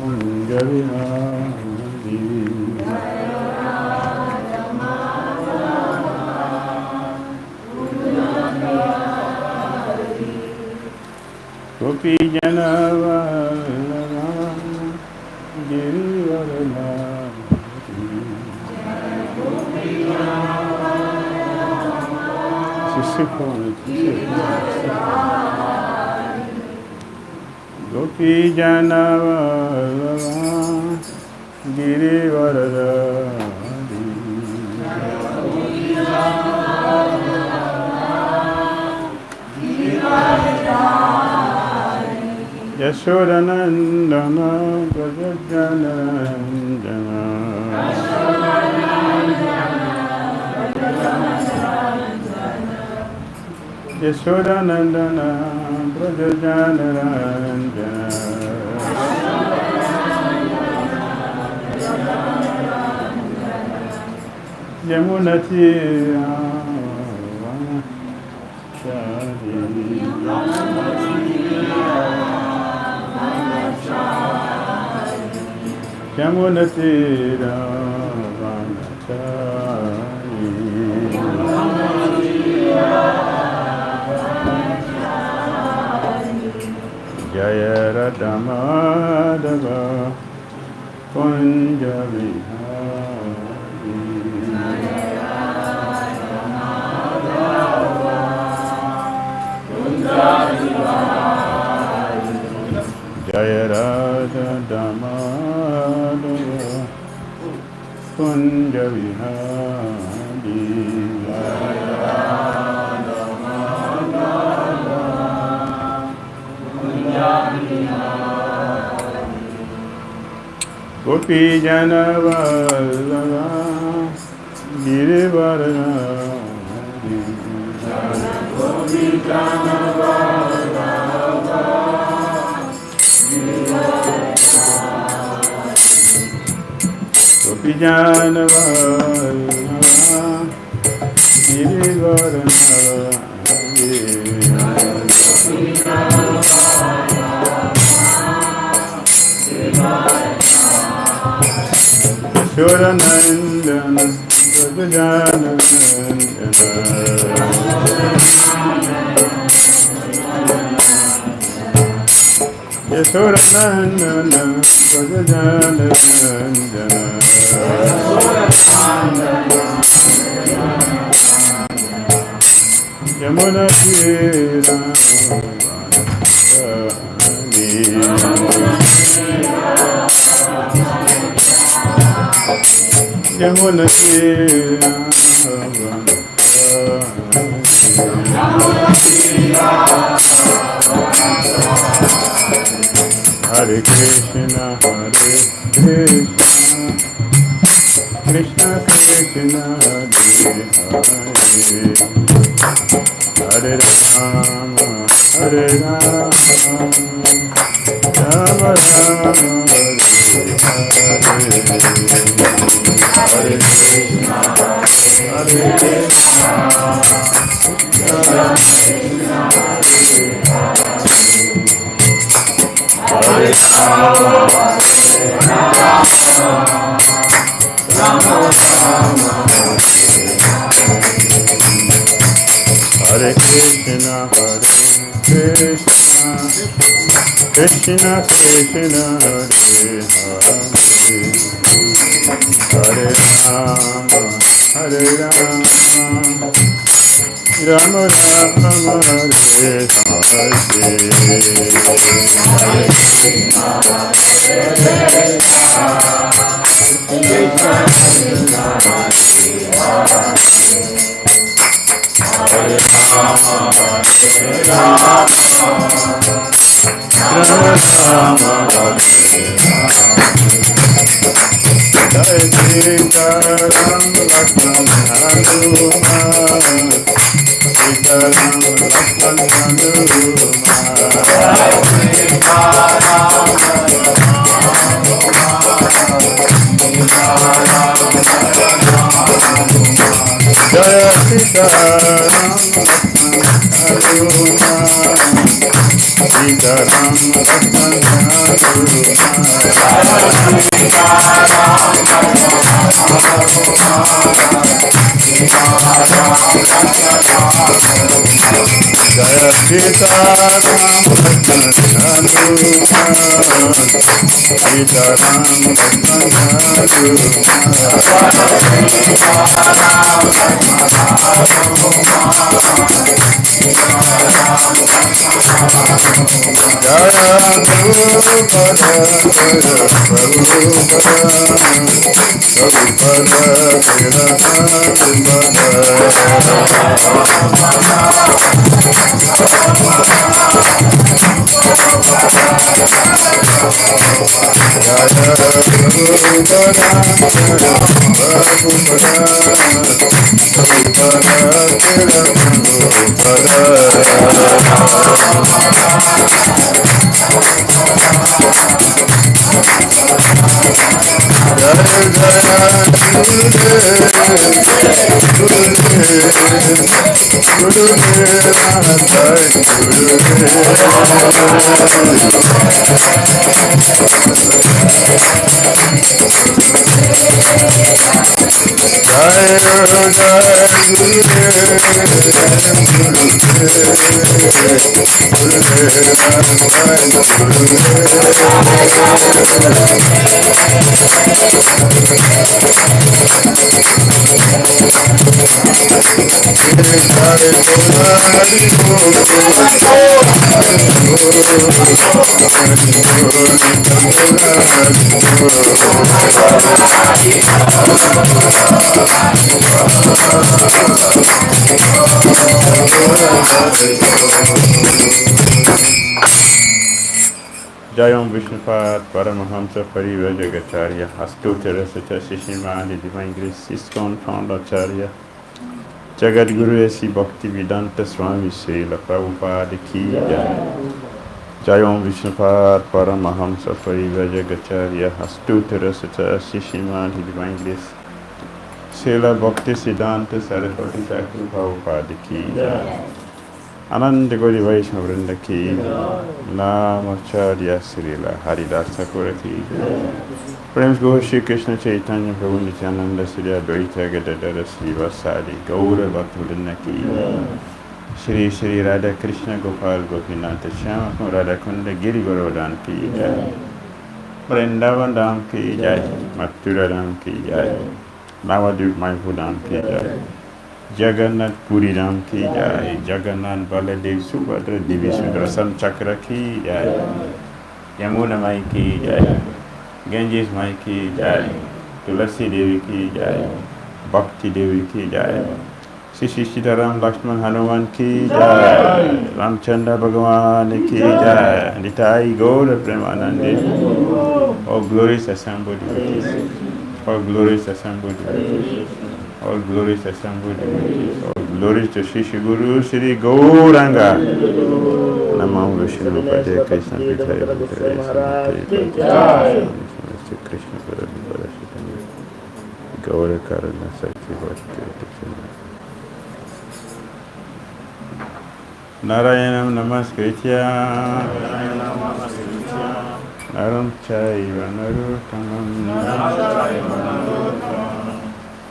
Kunjavihari. Gopi Jana Vallabha Girivarana. Gopi Jana Vallabha Girivarana. Yashodanandana Prajajanandana. Yashodanandana Prajajanandana. Yamunatira Yamunatira Jaya Radhamadava Kunjavihari. Jaya Radha Damadava Kunjavihari. Gopi Jana Vallabha Girivarana. Gopi Jana Vallabha Gopi Jana Vallabha Girivarana. Yashodanandana Prajajanandana. Yashodanandana Prajajanandana. Yamunatira Yamunatira Hare Krishna, Hare Krishna, Krishna Krishna, Hare Hare, Hare Rama, Hare Rama, Rama Rama, Hare Hare, Hare Krishna, Hare Krishna, Krishna Krishna, Hare Rama, Hare Rama, Rama Rama, Hare Krishna, Hare Krishna, Krishna Krishna, Hare Rama, Hare Rama, Rama Rama, Hare Hare, Hare Krishna, Hare Krishna, Krishna Krishna, Hare Rama, Hare Rama, Rama Rama, Hare Hare, Sītā Rama Lakṣmaṇa Hanumān, Sītā Rama Lakṣmaṇa Jaya Sītā Rama Lakṣmaṇa Hanumān, Sītā Rama Lakṣmaṇa Hanumān. Jaya Sītā Ram Lakṣmaṇa Sītā Ram Jayam Vishnupad Paramahamsa Parivajagacharya Astuta Recitation the Divine Grace ISKCON Founderacharya Jagat Guru S. Bhakti Vedanta Swami Srila Prabhupada Ki Jai. Jayam Vishnupad Paramahamsa Parivajagacharya Astuta Recitation the Divine Grace Srila Bhakti Siddhanta Saraswati Thakur Prabhupada Ki Jai. Ananda Gauri Vaishnava Vrinda Ki Rāmacharya Srila Haridas Thakur Ki Prem Go Shri Krishna Chaitanya Prabhu Nityananda Sri Advaita Gadadara Sri Vasadi Gaura Bhakta Vrinda Ki Shri Shri Radha Krishna Gopal Gopinatha Shyama Radha Kunda Giri Govardhan Ki Jai Vrindavan Dham Ki Jai Mathura Dham Ki Jai Navadvip Mayapur Dham Ki Jai Jagannath Puri Ram Ki Jai, Jagannath Baladev Subhadra Devi Sudarshan Chakra Ki Jai, Yamuna Mai Ki Jai, Ganges Mai Ki Jai, Tulasi Devi Ki Jai, Bhakti Devi Ki Jai, Sītā Ram Lakṣmaṇa Hanumān Ki Jai, Ramchandra Bhagavan Ki Jai, Nitai Gaura Premanande, all glorious assembled devotees, all glorious assembled devotees. All glories assembled devotees, all glories to Shri Guru Shri Gauranga. Namah Vishnu Padaya Krishna Pitaya Pitaya Krishna Padaya Gaurakarana Sakti Bhakti Narayanam Namaskritya Naram Chaiva Narottamam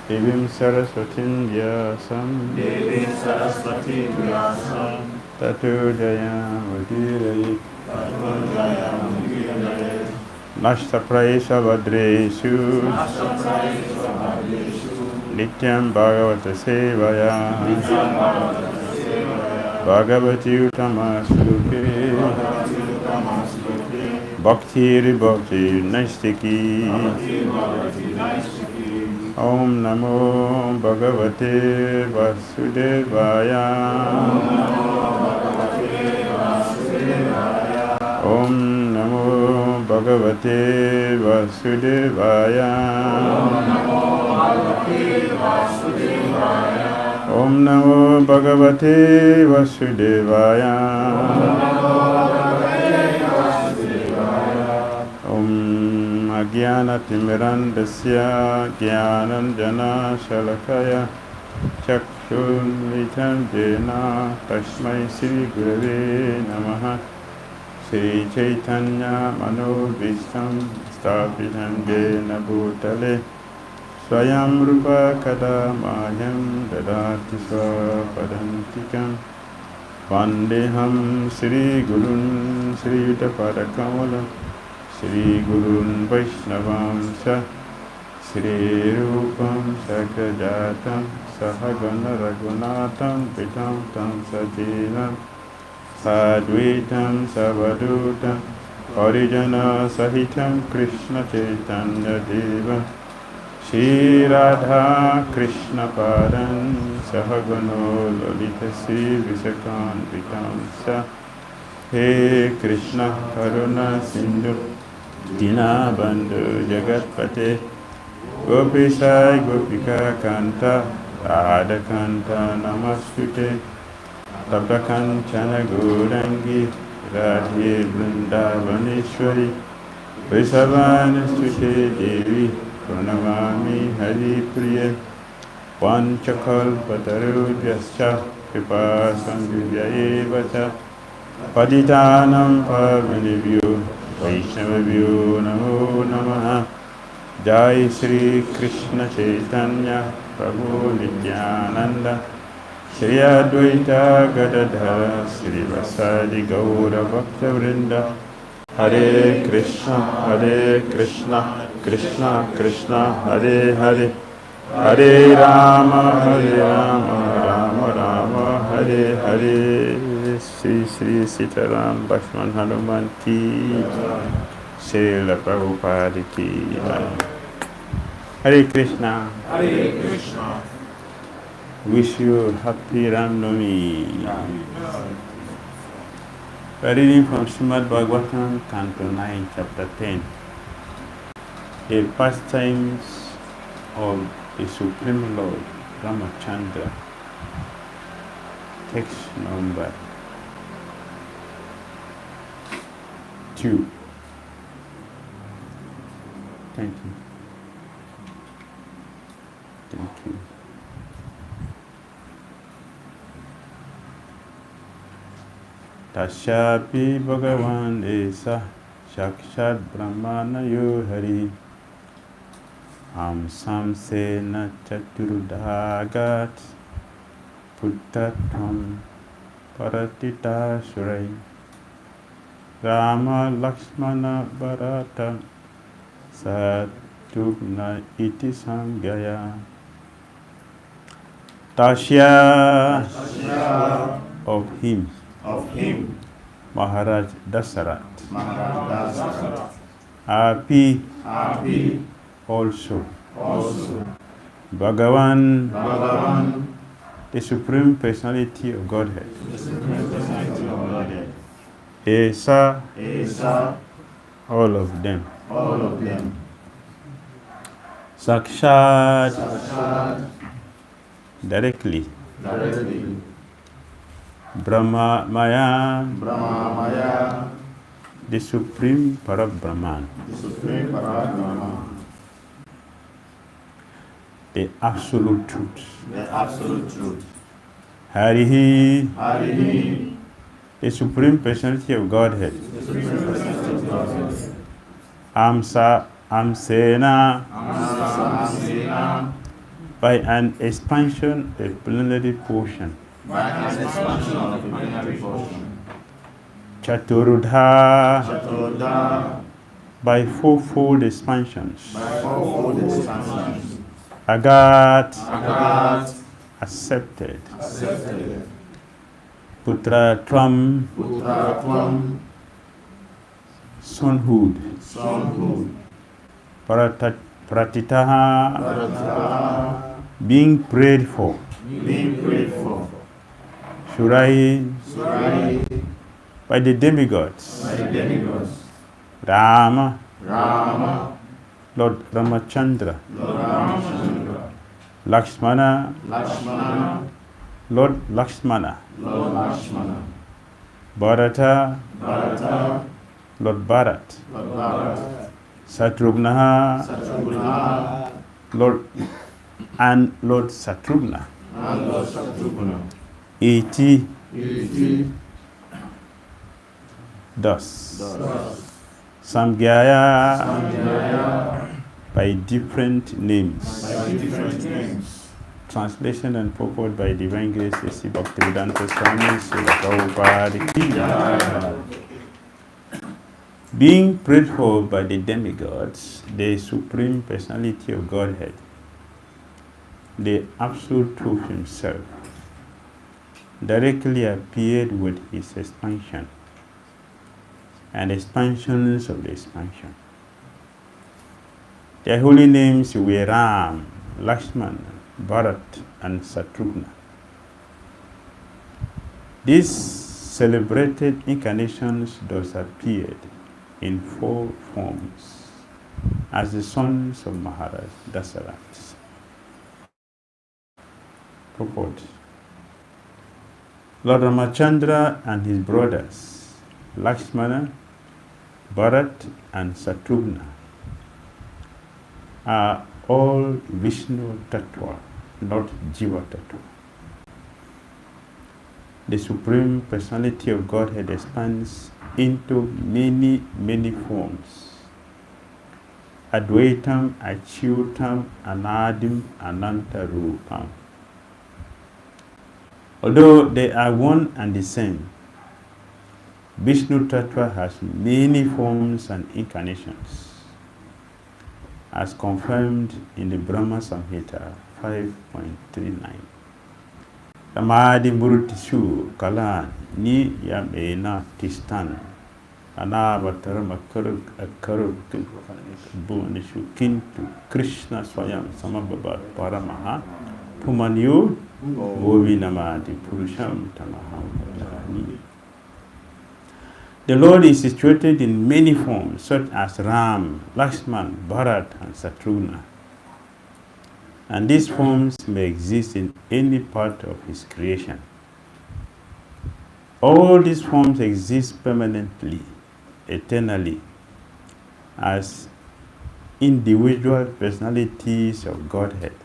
Devim Saraswatim Vyasam Tato Jayam Udirayi Nashta Praesha Vadreshu Nityam Bhagavata Sevaya Bhagavati Uttama Sruke Bhakti Bhakti Naistiki Om Namo Bhagavate Vasudevaya Om Namo Bhagavate Vasudevaya Om Namo Bhagavate Vasudevaya Jnanatimmirandasya Jnananjana Shalakaya Chakshunvitam Jena Tasmai Sri Gurave Namaha Sri Chaitanya Manobhishtam Sthapitam Jena Bhutale Swayam Rupa Kadamayam Dadati Swapadantikam Vandeham Sri Gurun Sri Yuta Sri Gurun Vaishnavam Sa Sri Rupam Sakrajatam Sahagana Raghunatam Pitam Tam Satinam Sadvitam Savadutam Harijana Sahitam Krishna Chaitanya Deva Shri Radha Krishna Padan Sahagano Lalita Sri Visakan Vikamsa He Krishna Karuna Sindhu Dina Bandhu Jagatpate Gopisai Gopika Kanta Radha Kanta Namastute Tapta Kanchana Gaurangi Radhe Vrindavaneshwari Vrisavanastuti Devi Pranamami Hari Priya Vanchakalpatarubhyascha Kripa Sandhyayevacha Patitanam Pavanebhyo Vaishnavabhyo Namo Namaha Jai Sri Krishna Chaitanya Prabhu Nityananda Shri Advaita Gadadhara Sri Vasadi Gaura Bhakta Vrinda Hare Krishna Krishna Krishna Hare Hare Hare Rama Rama Rama Hare Hare Sri Sri Sītā Lakṣmaṇa Hanumān ki Srila Prabhupada ki Hare Krishna. Hare Krishna. Wish you happy Ramnami. We are reading from Srimad Bhagavatam, Canto 9, Chapter 10. A pastimes of the Supreme Lord Rāmacandra. Text number 2. Thank you. Thank you. Tasyapi Bhagavan Esa Shakshad Brahmana Yohari Samsena Chaturdagat Puttatam Paratita Surai Rama Lakṣmaṇa Bharata Śatrughna iti Sangaya Tasya of him Mahārāja Daśaratha Api also Bhagavan the Supreme Personality of Godhead Esa all of them Sakshāt directly Brahma Maya, the Supreme Parabrahman, the Absolute Truth, Harihi, the Supreme Personality of Godhead, Amsena, by an expansion of plenary portion. Chaturudha by fourfold expansions. Agat accepted. Putratvam sonhood. Pratitaha being prayed for. Surai by the demigods. Rama Lord Rāmacandra. Lakṣmaṇa Lord Lakṣmaṇa. Bharata Lord Bharat. Śatrughna Lord Śatrughna. Iti thus. Samgyaya by different names. Translation and purport by Divine Grace A.C. Bhakti Dhira Damodara Swami. Being prayed for by the demigods, the Supreme Personality of Godhead, the Absolute Truth Himself, directly appeared with His expansion and expansions of the expansion. Their holy names were Rama, Lakṣmaṇa, Bharata and Śatrughna. These celebrated incarnations thus appeared in 4 forms as the sons of Mahārāja Daśaratha. Purport. Lord Rāmacandra and his brothers, Lakṣmaṇa, Bharata and Śatrughna, are all Vishnu Tattva, not Jiva Tattva. The Supreme Personality of Godhead expands into many, many forms. Advaitam, Achyutam, Anadim, Ananta Rupam. Although they are one and the same, Vishnu Tattva has many forms and incarnations, as confirmed in the Brahma Samhita 5.39. Ramadi Murutishu Kalan Ni Yamena Tistan Anavataram Akaruk Bunishu Kintu Krishna Swayam Samabhavat Paramaha Pumanyu Govinamadi Purusham Tamaham. The Lord is situated in many forms, such as Rama, Lakṣmaṇa, Bharata and Śatrughna. And these forms may exist in any part of His creation. All these forms exist permanently, eternally, as individual personalities of Godhead.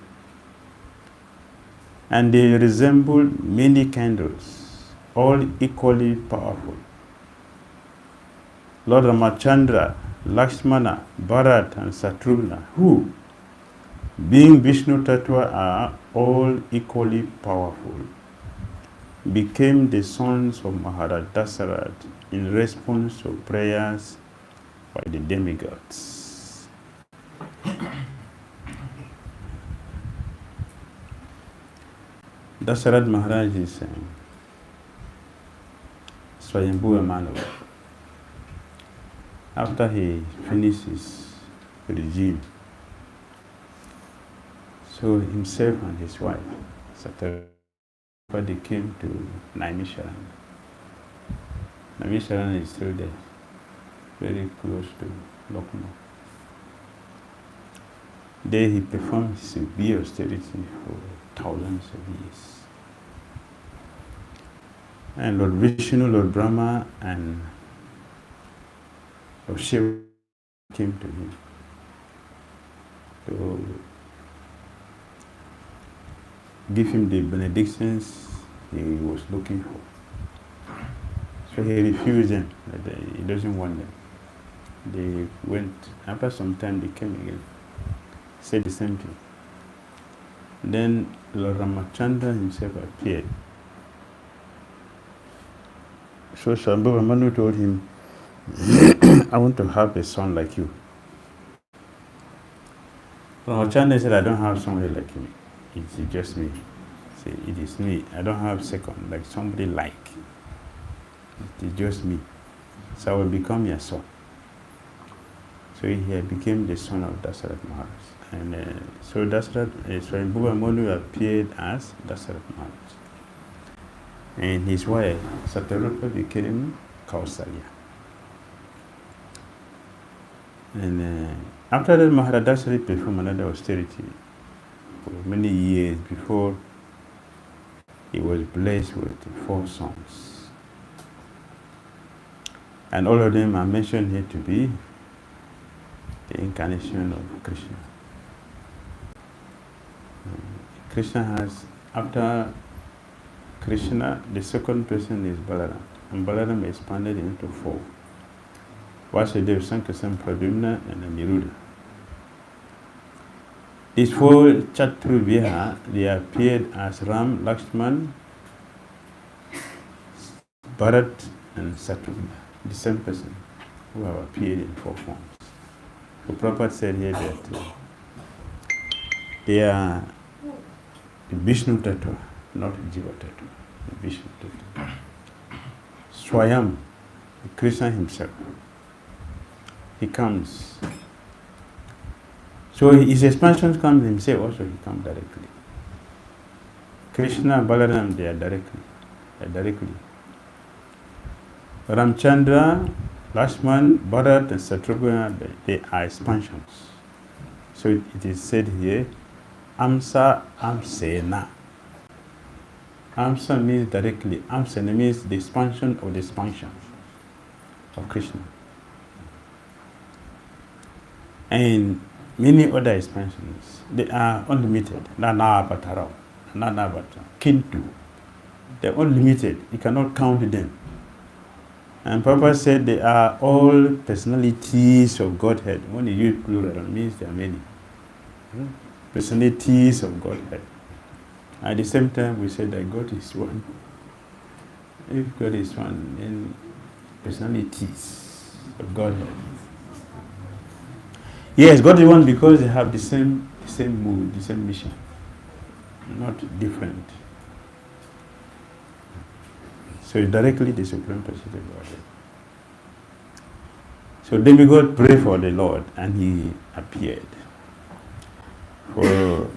And they resemble many candles, all equally powerful. Lord Rāmacandra, Lakṣmaṇa, Bharata and Śatrughna, who, being Vishnu Tattva, are all equally powerful, became the sons of Mahārāja Daśaratha in response to prayers by the demigods. Daśaratha Maharaj is Swayambhuva Manava. After he finished his regime, so himself and his wife, Sata, they came to Naimisharana. Naimisharana is still there, very close to Lokma. There he performed severe austerity for thousands of years. And Lord Vishnu, Lord Brahma, and Lord Shiva came to him to give him the benedictions he was looking for. So he refused them, he doesn't want them. They went, after some time they came again, said the same thing. Then Lord Rāmacandra himself appeared. So Shambhava Manu told him, I want to have a son like you. Rāmacandra said, I don't have somebody like you. It's just me. Say, it is me. I don't have second, like somebody like. It is just me. So I will become your son. So he became the son of Daśaratha Maharaj. And so Swayambhuva Manu appeared as Daśaratha Maharaj. And his wife, Satarupa, became Kausalya. And after that, Mahārāja Daśaratha performed another austerity for many years before he was blessed with 4 sons. And all of them are mentioned here to be the incarnation of Krishna. Krishna has, after Krishna, the second person is Balaram. And Balaram expanded into 4. Vasudeva, Sankarsana, Pradyumna, and Aniruddha. These four Chaturviha, they appeared as Ram, Lakshmaṇa, Bharata and Śatrughna, the same person who have appeared in four forms. The Purport said here that they are the Vishnu Tattva, not Jiva Tattva, the Vishnu Tattva. Swayam, Krishna himself, he comes. So his expansions come himself, also he comes directly. Krishna, Balaram, they are directly. Rāmacandra, Lakṣmaṇa, Bharata and Śatrughna, they are expansions. So it is said here, Amsa Amsena. Amsa means directly. Amsena means the expansion of the expansion of Krishna. And many other expansions, they are unlimited. Nana Kintu. They're unlimited. You cannot count them. And Papa said they are all personalities of Godhead. When you use plural, it means there are many. Personalities of Godhead. At the same time, we say that God is one. If God is one, then personalities of Godhead. Yes, God is one because they have the same mood, the same mission, not different. So it's directly the Supreme Personality of Godhead. So demigod prayed for the Lord and he appeared. For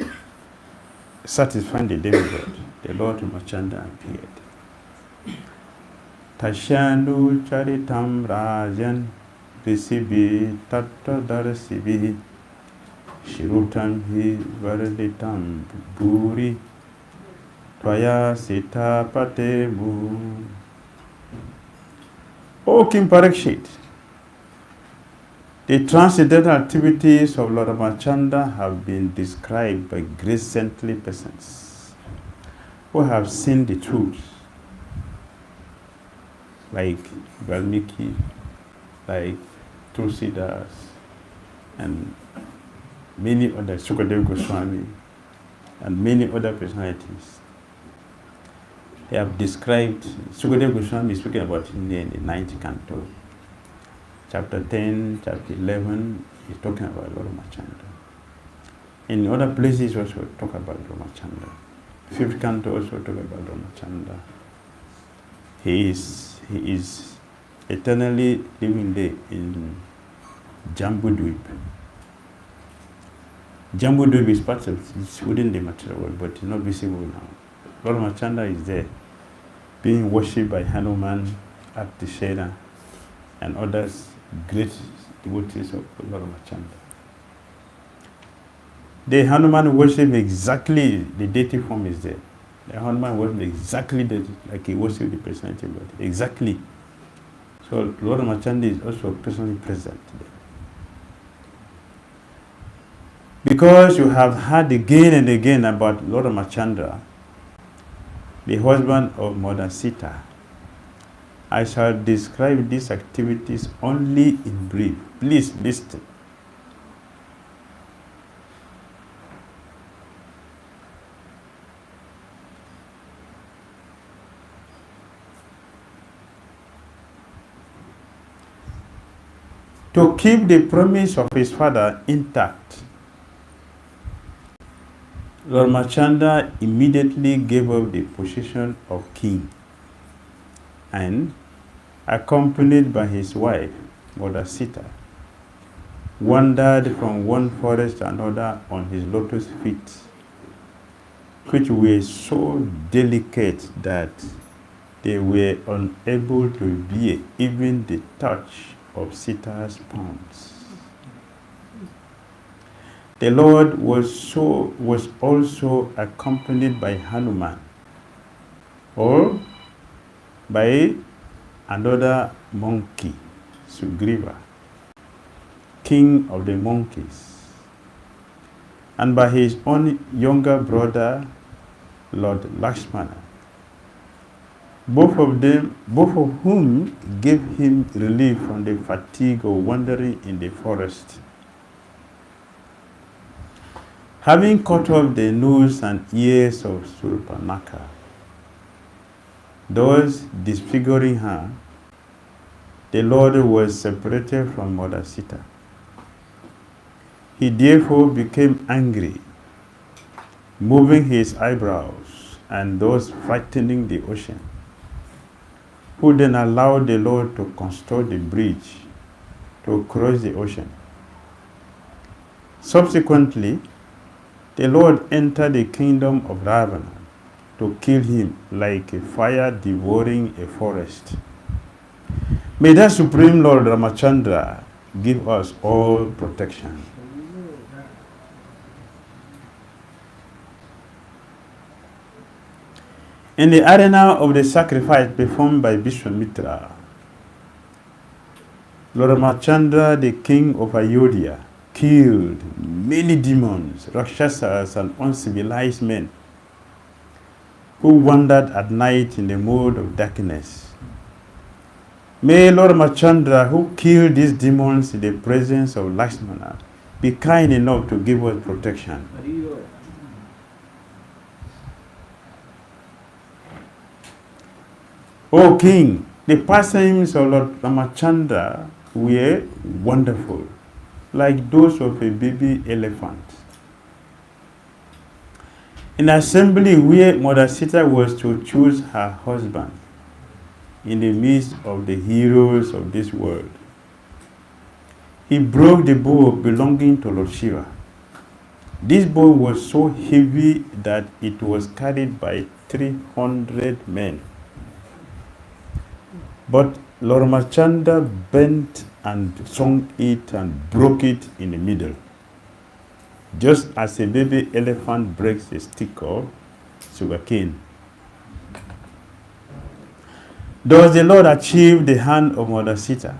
satisfying the demigod, the Lord Rāmacandra appeared. Tashandu charitam rajan risibi tatta darasibi shirutam hi varaditam bhuri tvaya Sītā patevu. O King Parīkṣit, the transcendental activities of Lord Rāmacandra have been described by great saintly persons who have seen the truth, like Valmiki, like Tulsidas, and many other, Sukadeva Goswami, and many other personalities. They have described, Sukadeva Goswami is speaking about in the 9th canto. Chapter 10, chapter 11 is talking about Lord Rāmacandra. In other places also talk about Rāmacandra. 5th canto also talk about Rāmacandra. He is eternally living there in Jambudvip. Jambudvip is part of, it's within the material world, but it's not visible now. Lord Rāmacandra is there, being worshipped by Hanumān, at Daśaratha, and others, great devotees of Lord Rāmacandra. The Hanumān worship exactly, the deity form is there. The Hanumān worship exactly like he worshipped the personality of God. Exactly. So Lord Rāmacandra is also personally present there. Because you have heard again and again about Lord Rāmacandra, the husband of Mother Sītā, I shall describe these activities only in brief. Please listen. To keep the promise of his father intact, Lord Rāmacandra immediately gave up the position of king and, accompanied by his wife, Mother Sītā, wandered from one forest to another on his lotus feet, which were so delicate that they were unable to bear even the touch of Sītā's palms. The Lord was also accompanied by Hanumān, or by another monkey, Sugrīva, king of the monkeys, and by his own younger brother, Lord Lakṣmaṇa. both of whom gave him relief from the fatigue of wandering in the forest. Having cut off the nose and ears of Śūrpaṇakhā, thus disfiguring her, the Lord was separated from Mother Sītā. He therefore became angry, moving his eyebrows and thus frightening the ocean, who then allowed the Lord to construct the bridge to cross the ocean. Subsequently, the Lord entered the kingdom of Rāvaṇa to kill him like a fire devouring a forest. May the Supreme Lord Rāmacandra give us all protection. In the arena of the sacrifice performed by Vishwamitra, Lord Rāmacandra, the king of Ayodhya, killed many demons, rakshasas, and uncivilized men who wandered at night in the mode of darkness. May Lord Rāmacandra, who killed these demons in the presence of Lakṣmaṇa, be kind enough to give us protection. O King, the pastimes of Lord Rāmacandra were wonderful, like those of a baby elephant. In assembly where Mother Sītā was to choose her husband in the midst of the heroes of this world, he broke the bow belonging to Lord Shiva. This bow was so heavy that it was carried by 300 men. But Lord Rāmacandra bent and swung it and broke it in the middle, just as a baby elephant breaks a stick of sugarcane. Thus the Lord achieved the hand of Mother Sītā,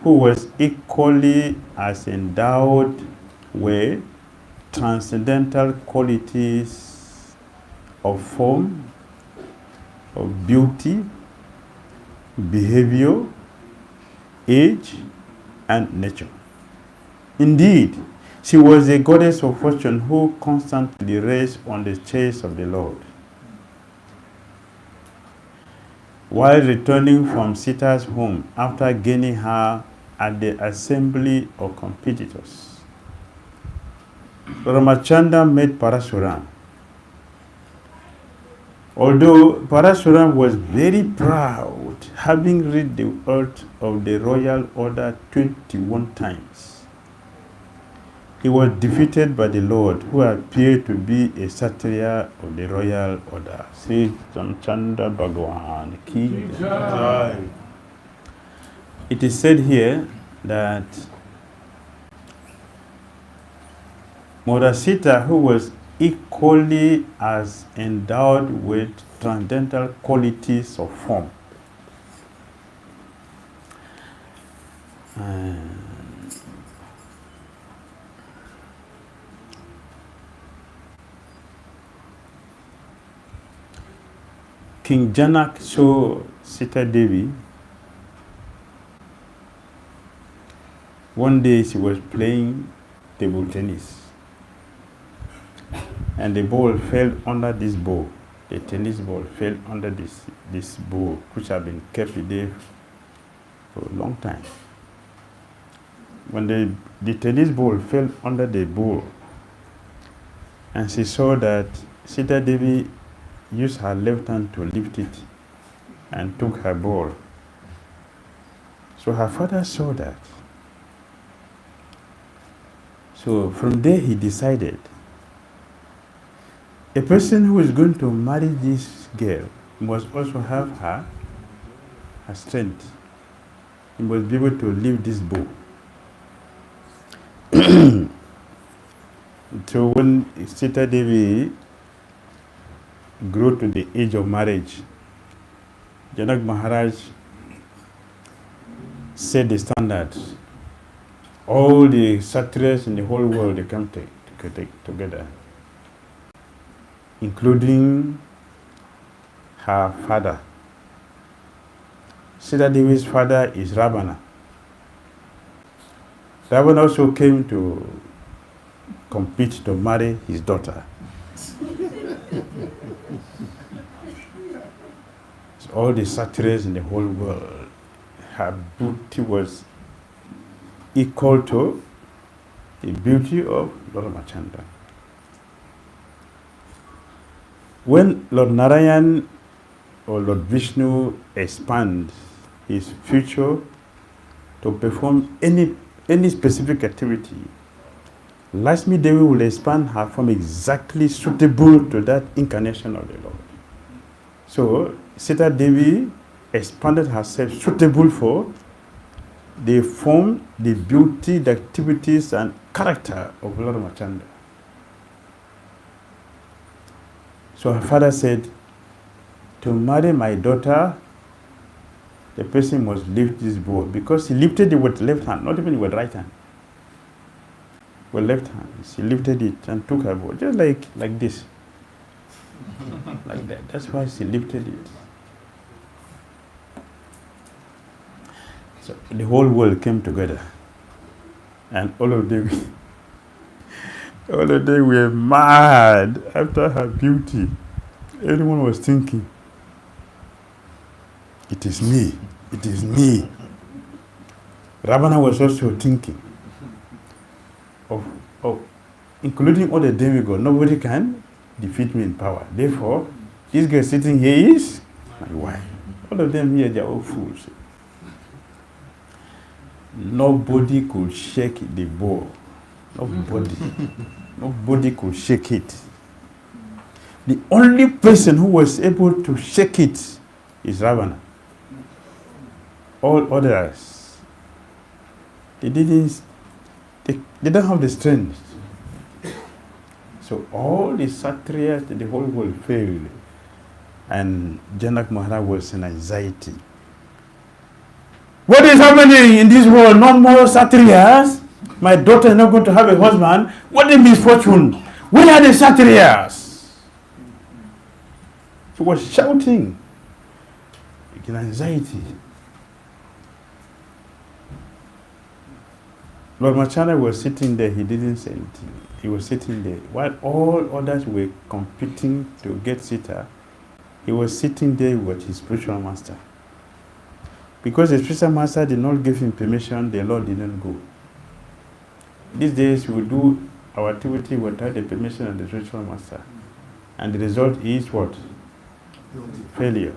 who was equally as endowed with transcendental qualities of form, of beauty, behavior, age, and nature. Indeed, she was a goddess of fortune who constantly rests on the chest of the Lord. While returning from Sītā's home after gaining her at the assembly of competitors, Rāmacandra met Parāshuram. Although Parāshuram was very proud, having read the oath of the royal order 21 times, he was defeated by the Lord, who appeared to be a Kshatriya of the royal order. Sri Ramchandra Bhagwan Ki Jai. It is said here that Mother Sītā, who was equally as endowed with transcendental qualities of form, King Janak saw Sītā Devi. One day she was playing table tennis, and the ball fell under this bow. The tennis ball fell under this bow, which had been kept there for a long time. When the tennis ball fell under the bow, and she saw that Sītā Devi used her left hand to lift it and took her ball. So her father saw that. So from there he decided, a person who is going to marry this girl must also have her strength. He must be able to lift this bow. So when Sītā Devi grew to the age of marriage, Janak Maharaj set the standard. All the Kshatriyas in the whole world, they come together, including her father, Sītā Devi's father is Rāvaṇa. Rāvaṇa also came to compete to marry his daughter. So all the satraps in the whole world, her beauty was equal to the beauty of Lord Rāmacandra. When Lord Narayan or Lord Vishnu expands his future to perform any specific activity, Lakshmi Devi will expand her form exactly suitable to that incarnation of the Lord. So Sītā Devi expanded herself suitable for the form, the beauty, the activities and character of Lord Rāmacandra. So her father said, to marry my daughter, the person must lift this bow, because he lifted it with left hand, not even with right hand. With left hand, she lifted it and took her bow, just like this, like that. That's why she lifted it. So the whole world came together, and all of them were mad after her beauty. Everyone was thinking, it is me, it is me. Rāvaṇa was also thinking of including all the demigods. Nobody can defeat me in power. Therefore, this girl sitting here is my wife. All of them here, they are all fools. Nobody could shake the bow. Nobody could shake it. The only person who was able to shake it is Rāvaṇa. All others, they don't have the strength. So all the satriyas, the whole world failed. And Janak Maharaj was in anxiety. What is happening in this world? No more satriyas. My daughter is not going to have a husband. What a misfortune. Where are the satriyas? He was shouting in anxiety. Lord Rāmacandra was sitting there. He didn't say anything. He was sitting there. While all others were competing to get Sītā, he was sitting there with his spiritual master. Because the spiritual master did not give him permission, the Lord didn't go. These days we do our activity without the permission of the spiritual master. And the result is what? Failure.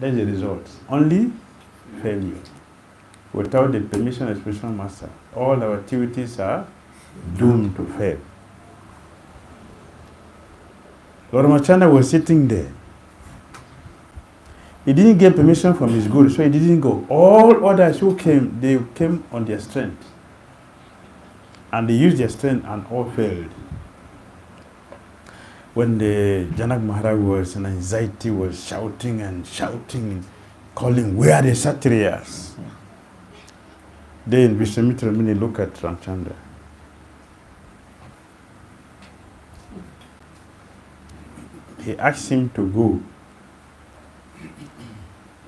That's the result. Only failure. Without the permission of the spiritual master, all our activities are doomed to fail. Lord Rāmacandra was sitting there. He didn't get permission from his guru, so he didn't go. All others who came, they came on their strength. And they used their strength and all failed. When the Janak Maharaj was in anxiety, was shouting and calling, where are the satriyas? Then Vishwamitra Muni looked at Rāmacandra. He asked him to go.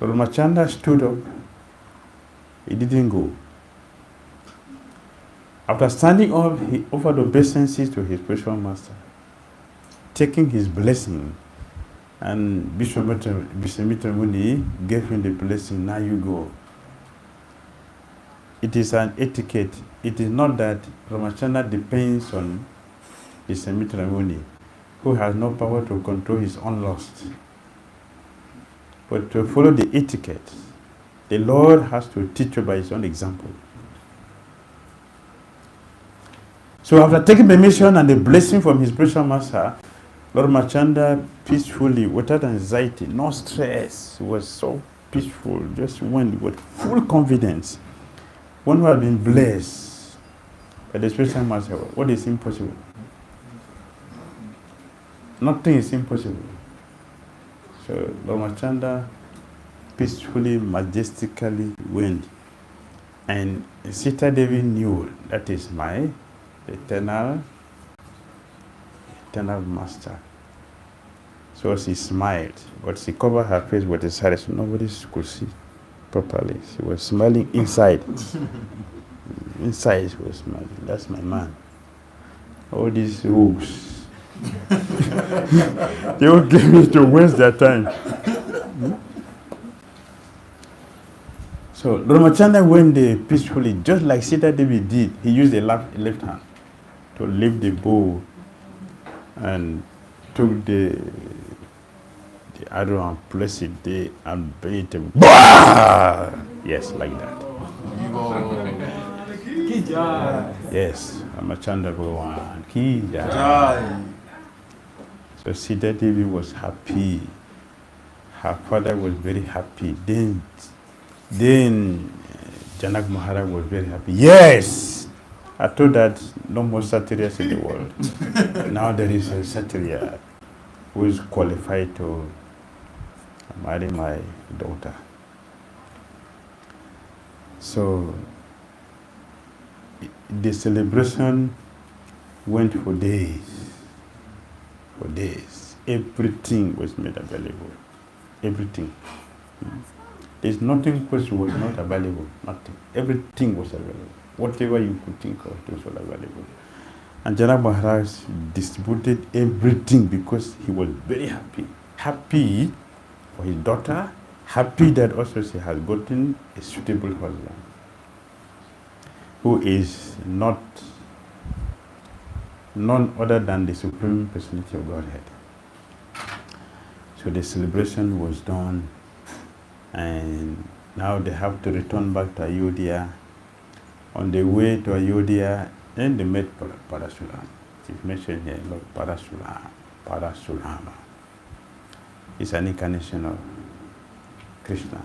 Rāmacandra stood up. He didn't go. After standing up, he offered obeisances to his spiritual master, taking his blessing. And Vishwamitra Muni gave him the blessing, now you go. It is an etiquette. It is not that Rāmacandra depends on Vishwamitra Muni, who has no power to control his own lust. But to follow the etiquette, the Lord has to teach you by his own example. So after taking permission and the blessing from his spiritual master, Lord Rāmacandra peacefully, without anxiety, no stress, was so peaceful, just went with full confidence. One who had been blessed by the spiritual master, what is impossible? Nothing is impossible. So Lord Rāmacandra peacefully, majestically went. And Sītā Devi knew that is my eternal master. So she smiled, but she covered her face with a saree so nobody could see properly. She was smiling inside. Inside she was smiling. That's my man. All these rogues. They will give me to waste their time. So Rāmacandra went there peacefully, just like Sītā Devi did. He used the left hand to lift the bow and took the arrow and placed it there and beat him. Yes, like that. Yes, Rāmacandra Bhagavan. Ki Jai. So Sītā Devi was happy. Her father was very happy. Then Janak Maharaj was very happy. Yes! I told that no more Kshatriyas in the world. Now there is a Kshatriya who is qualified to marry my daughter. So the celebration went for days. For days. Everything was made available. Everything. There's nothing which was not available. Nothing. Everything was available. Whatever you could think of, it was all available. And Janak Maharaj distributed everything because he was very happy. Happy for his daughter. Happy that also she has gotten a suitable husband who is not none other than the Supreme Personality of Godhead. So the celebration was done, and now they have to return back to Ayodhya. On the way to Ayodhya, then they met Parasuram. It's mentioned here, Lord Parasurama. It's an incarnation of Krishna.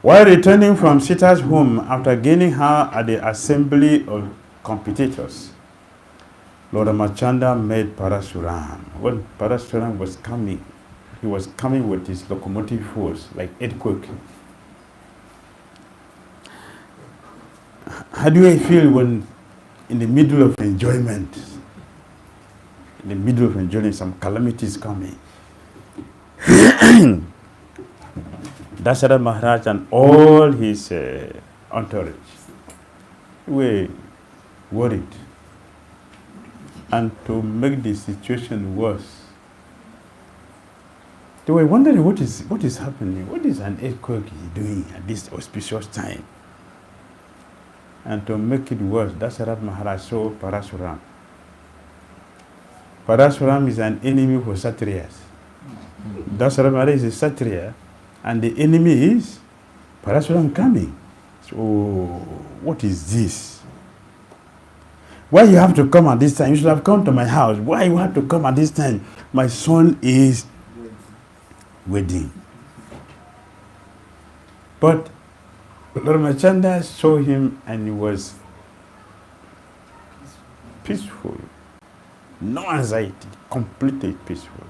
While returning from Sita's home after gaining her at the assembly of competitors, Lord Rāmacandra met Parasuram. When Parasuram was coming, he was coming with his locomotive force, like earthquake. How do you feel when in the middle of enjoyment, some calamity is coming? Daṣaratha Maharaj and all his entourage were worried. And to make the situation worse, they were wondering what is happening. What is an earthquake doing at this auspicious time? And to make it worse, Daṣaratha Maharaj saw Parasuram. Parasuram is an enemy for Kshatriyas. Daṣaratha Maharaj is a Kshatriya, and the enemy is Parasuram coming. So, what is this? Why you have to come at this time? You should have come to my house. Why you have to come at this time? My son is wedding. But Lord Rāmacandra saw him and he was peaceful. No anxiety, completely peaceful.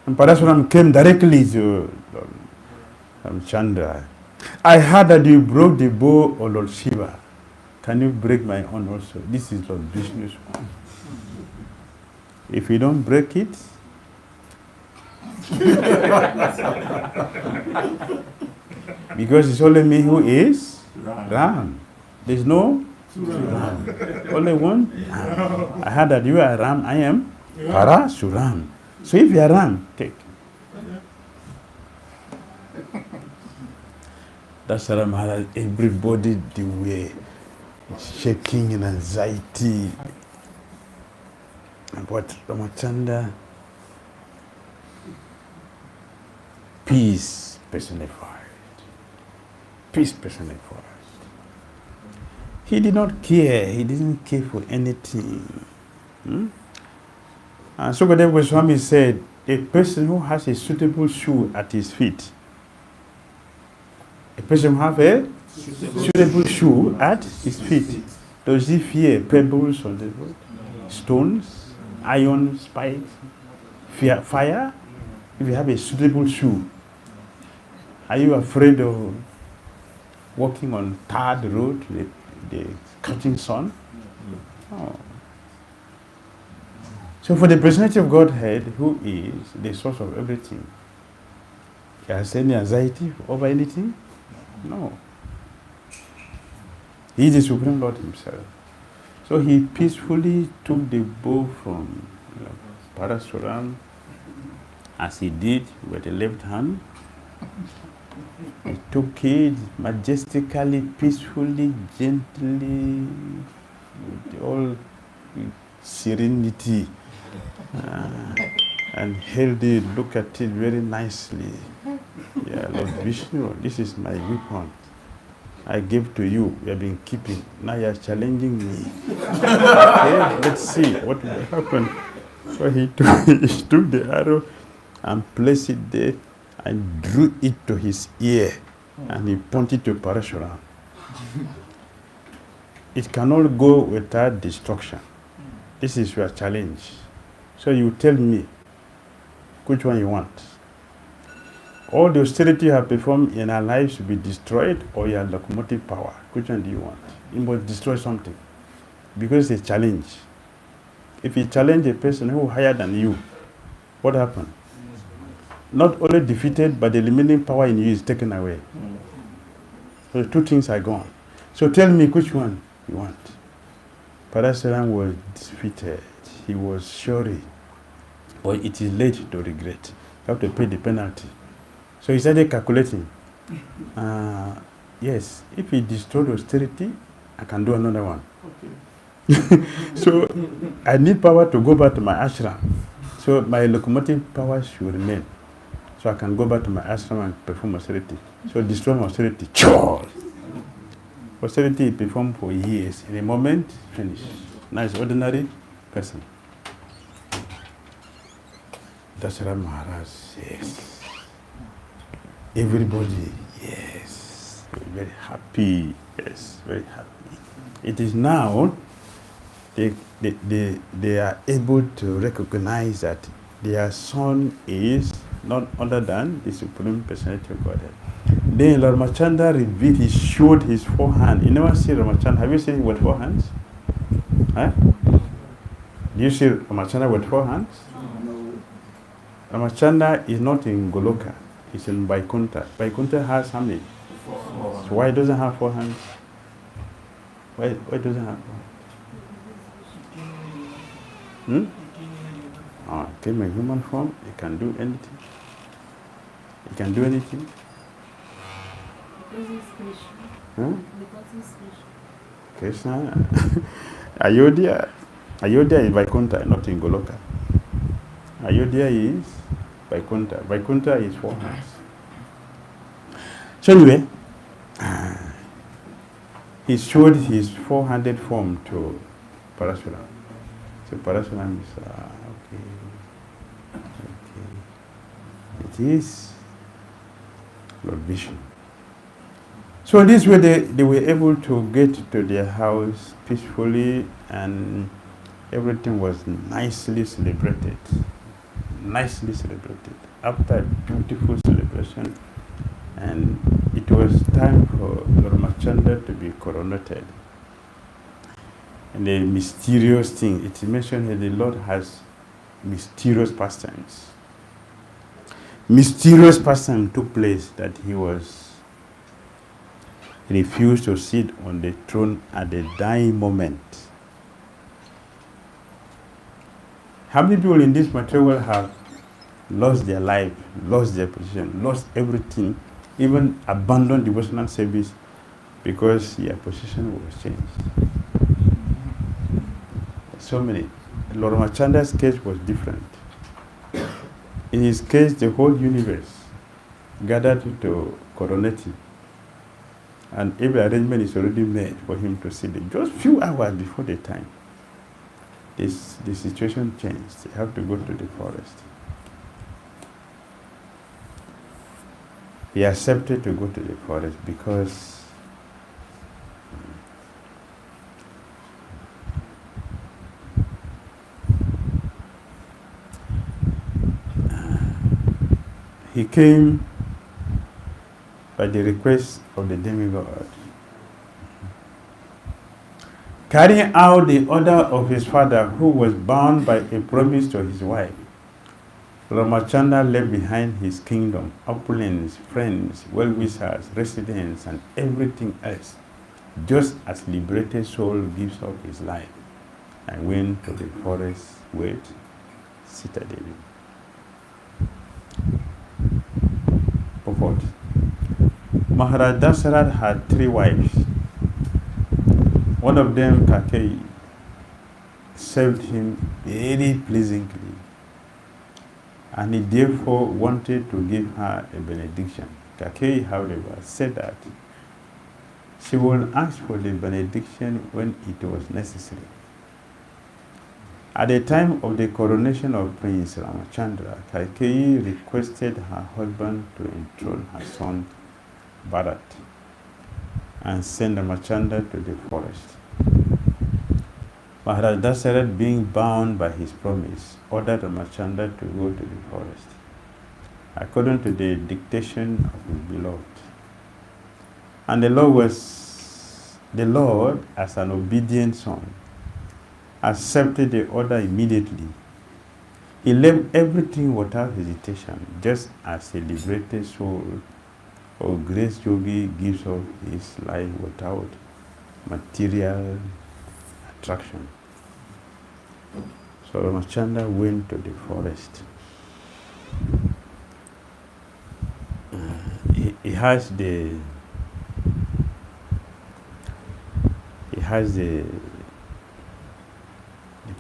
And Parasuram came directly to Lord Rāmacandra. I heard that you broke the bow of Lord Shiva. Can you break my own also? This is Lord Vishnu's one. If you don't break it, because it's only me who is Ram. There's no Ram. Only one Ram. I heard that you are Ram, I am Parasuram. So if you are Ram, take. Daṣaratha Maharaj, everybody they were shaking in anxiety. But Rāmacandra, peace personified. Peace personified. He did not care. He didn't care for anything. And Sugrīva Goswami said, a person who has a suitable shoe at his feet, a person who has a suitable shoe at his feet, does he fear pebbles on the road, stones, iron spikes, fear fire? If you have a suitable shoe, are you afraid of walking on tarred road, the catching sun? Oh. So for the personality of Godhead, who is the source of everything, he has any anxiety over anything? No. He is the Supreme Lord himself. So he peacefully took the bow from Parasuram, as he did with the left hand. He took it majestically, peacefully, gently, with all serenity, and held it, looked at it very nicely. Yeah, Lord Vishnu, this is my weapon. I gave to you, you have been keeping. Now you are challenging me. Okay, let's see what will happen. So he took the arrow and placed it there and drew it to his ear, and he pointed to Parashuram. It cannot go without destruction. This is your challenge. So you tell me which one you want. All the austerity you have performed in our lives will be destroyed, or your locomotive power. Which one do you want? You must destroy something, because it's a challenge. If you challenge a person who is higher than you, what happens? Not only defeated, but the limiting power in you is taken away. So the two things are gone. So tell me which one you want. Parasuram was defeated. He was sorry. But it is late to regret. You have to pay the penalty. So he started calculating. Yes, if he destroyed austerity, I can do another one. Okay. So I need power to go back to my ashram. So my locomotive power should remain. So I can go back to my ashram and perform austerity. So destroy my austerity. Austerity is performed for years. In a moment, finish. Now it's ordinary person. Daṣaratha Maharaj, yes. Everybody, yes. Very happy, yes, very happy. It is now they are able to recognize that their son is none other than the Supreme Personality of Godhead. Then Lord Rāmacandra revealed, he showed his forehand. You never see Rāmacandra. Have you seen him with four hands? Huh? Do you see Rāmacandra with four hands? No. Rāmacandra is not in Goloka. It's in Vaikuntha. Vaikuntha has how many? Four. So why doesn't have four hands? Why doesn't have four hands? Came in human form, he can do anything. He can do anything. Because he's Krishna. Huh? Because he's Krishna. Krishna. Ayodhya is Vaikuntha, not in Goloka. Ayodhya is Vaikuntha. Vaikuntha is four hands. So anyway, he showed his four-handed form to Parasuram. So Parasuram is, okay. It is Lord Vishnu. So this way they were able to get to their house peacefully, and everything was nicely celebrated. Nicely celebrated. After a beautiful celebration, and it was time for Lord Rāmacandra to be coronated. And the mysterious thing, it is mentioned here, the Lord has mysterious pastimes. Mysterious pastime took place that he refused to sit on the throne at the dying moment. How many people in this material world have lost their life, lost their position, lost everything, even abandoned devotional service because their position was changed? So many. Lord Rāmacandра's case was different. In his case, the whole universe gathered to coronate him, and every arrangement is already made for him to sit there. Just few hours before the time, the situation changed. They have to go to the forest. He accepted to go to the forest because he came by the request of the demigod. Carrying out the order of his father, who was bound by a promise to his wife, Rāmacandra left behind his kingdom, opulence, friends, well-wishers, residents, and everything else, just as liberated soul gives up his life and went to the forest with Sītā Devi. Purport. Mahārāja Daśaratha had 3 wives. One of them, Kakeyi, served him very pleasantly, and he therefore wanted to give her a benediction. Kakeyi, however, said that she would ask for the benediction when it was necessary. At the time of the coronation of Prince Rāmacandra, Kakeyi requested her husband to enthrone her son Bharata and send Rāmacandra to the forest. Mahārāja Daśaratha, being bound by his promise, ordered Rāmacandra to go to the forest, according to the dictation of his beloved. And the Lord, as an obedient son, accepted the order immediately. He left everything without hesitation, just as a liberated soul or grace yogi gives up his life without material attraction. So Rāmacandra went to the forest. He has the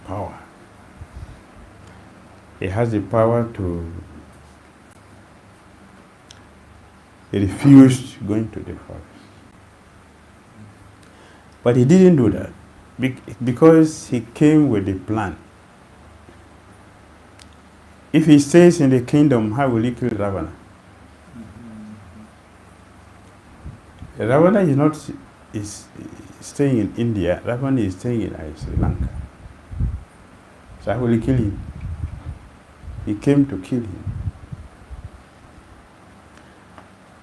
power. He has the power to refuse going to the forest. But he didn't do that because he came with a plan. If he stays in the kingdom, how will he kill Rāvaṇa? Rāvaṇa is staying in India. Rāvaṇa is staying in Sri Lanka. So how will he kill him? He came to kill him.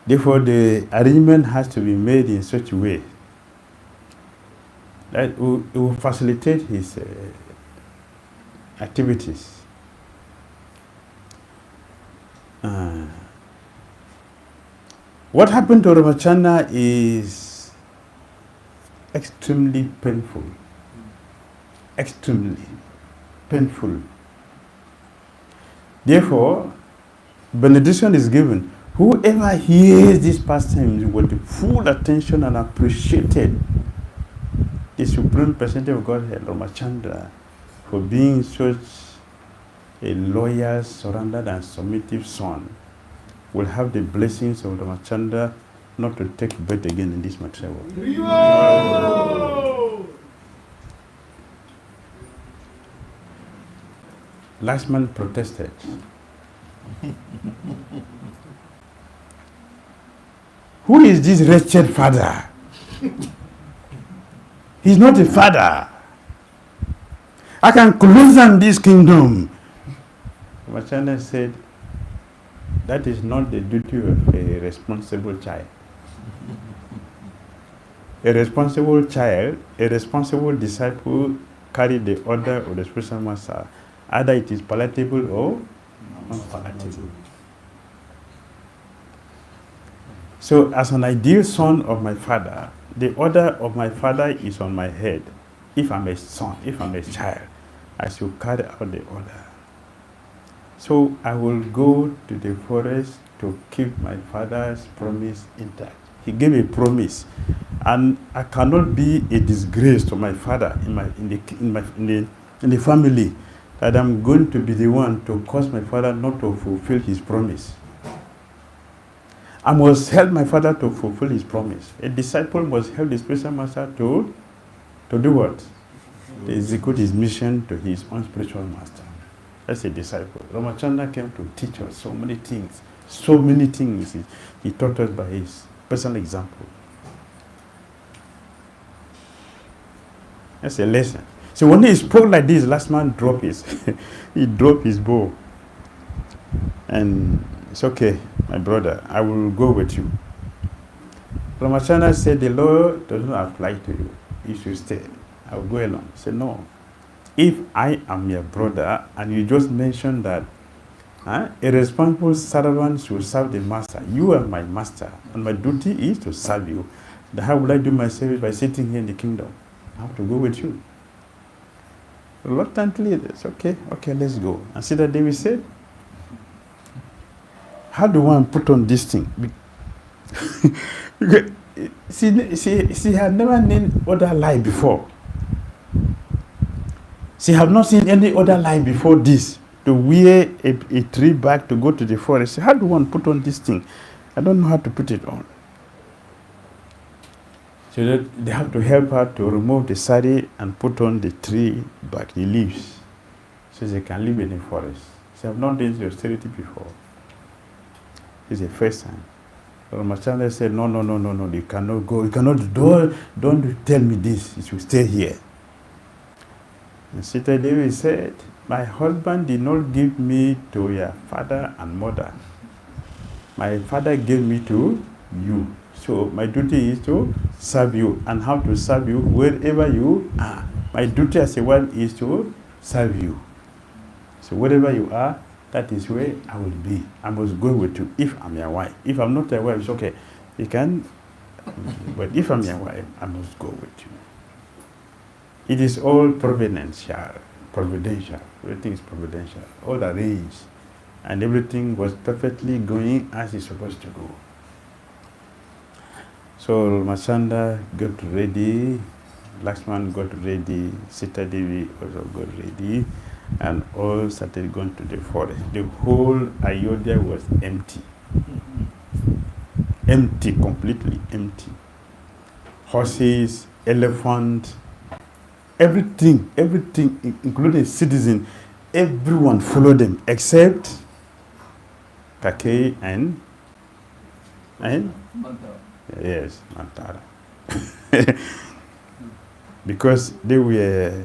Therefore, the arrangement has to be made in such a way that it will facilitate his activities. What happened to Rāmacandra is extremely painful. Extremely painful. Therefore, benediction is given. Whoever hears these pastimes with full attention and appreciated the Supreme Personality of Godhead, Rāmacandra, for being such a loyal, surrendered, and submissive son, will have the blessings of Rāmacandra not to take birth again in this material world. Lakṣmaṇa protested. Who is this wretched father? He's not a father. I can close down this kingdom. Rāmacandra said, that is not the duty of a responsible child. A responsible child, a responsible disciple carry the order of the spiritual master. Either it is palatable or unpalatable. So as an ideal son of my father, the order of my father is on my head. If I'm a son, if I'm a child, I should carry out the order. So I will go to the forest to keep my father's promise intact. He gave a promise, and I cannot be a disgrace to my father in the family, that I'm going to be the one to cause my father not to fulfill his promise. I must help my father to fulfill his promise. A disciple must help the spiritual master to do what? To execute his mission to his own spiritual master. That's a disciple. Rāmacandra came to teach us so many things. So many things he taught us by his personal example. That's a lesson. So when he spoke like this, Lakṣmaṇa dropped he dropped his bow. And it's okay, my brother, I will go with you. Rāmacandra said, the law does not apply to you. You should stay. I'll go along. He said, no. If I am your brother and you just mentioned that a responsible servant should serve the master, you are my master and my duty is to serve you, then how will I do my service by sitting here in the kingdom? I have to go with you. Reluctantly, it's okay, let's go. And Sītā Devi said, how do one put on this thing? She had never known other life before. She had not seen any other life before this. To wear a tree bag to go to the forest. How do one put on this thing? I don't know how to put it on. So that they have to help her to remove the sari and put on the tree bag, the leaves, so they can live in the forest. She have not done the austerity before. It's the first time. Rāmacandra said, no, you cannot go. You cannot, don't tell me this. You should stay here. And Sītā Devi said, my husband did not give me to your father and mother. My father gave me to you. So my duty is to serve you. And how to serve you wherever you are. My duty as a wife is to serve you. So wherever you are, that is where I will be. I must go with you if I'm your wife. If I'm not your wife, it's okay. You can, but if I'm your wife, I must go with you. It is all providential. Everything is providential. All arranged. And everything was perfectly going as it's supposed to go. So Rāmacandra got ready, Lakṣmaṇa got ready, Sītā Devi also got ready, and all started going to the forest. The whole Ayodhya was empty. Empty, completely empty. Horses, elephants, everything, including citizens, everyone followed them except Kakeyi and yes, Mantara. Because they were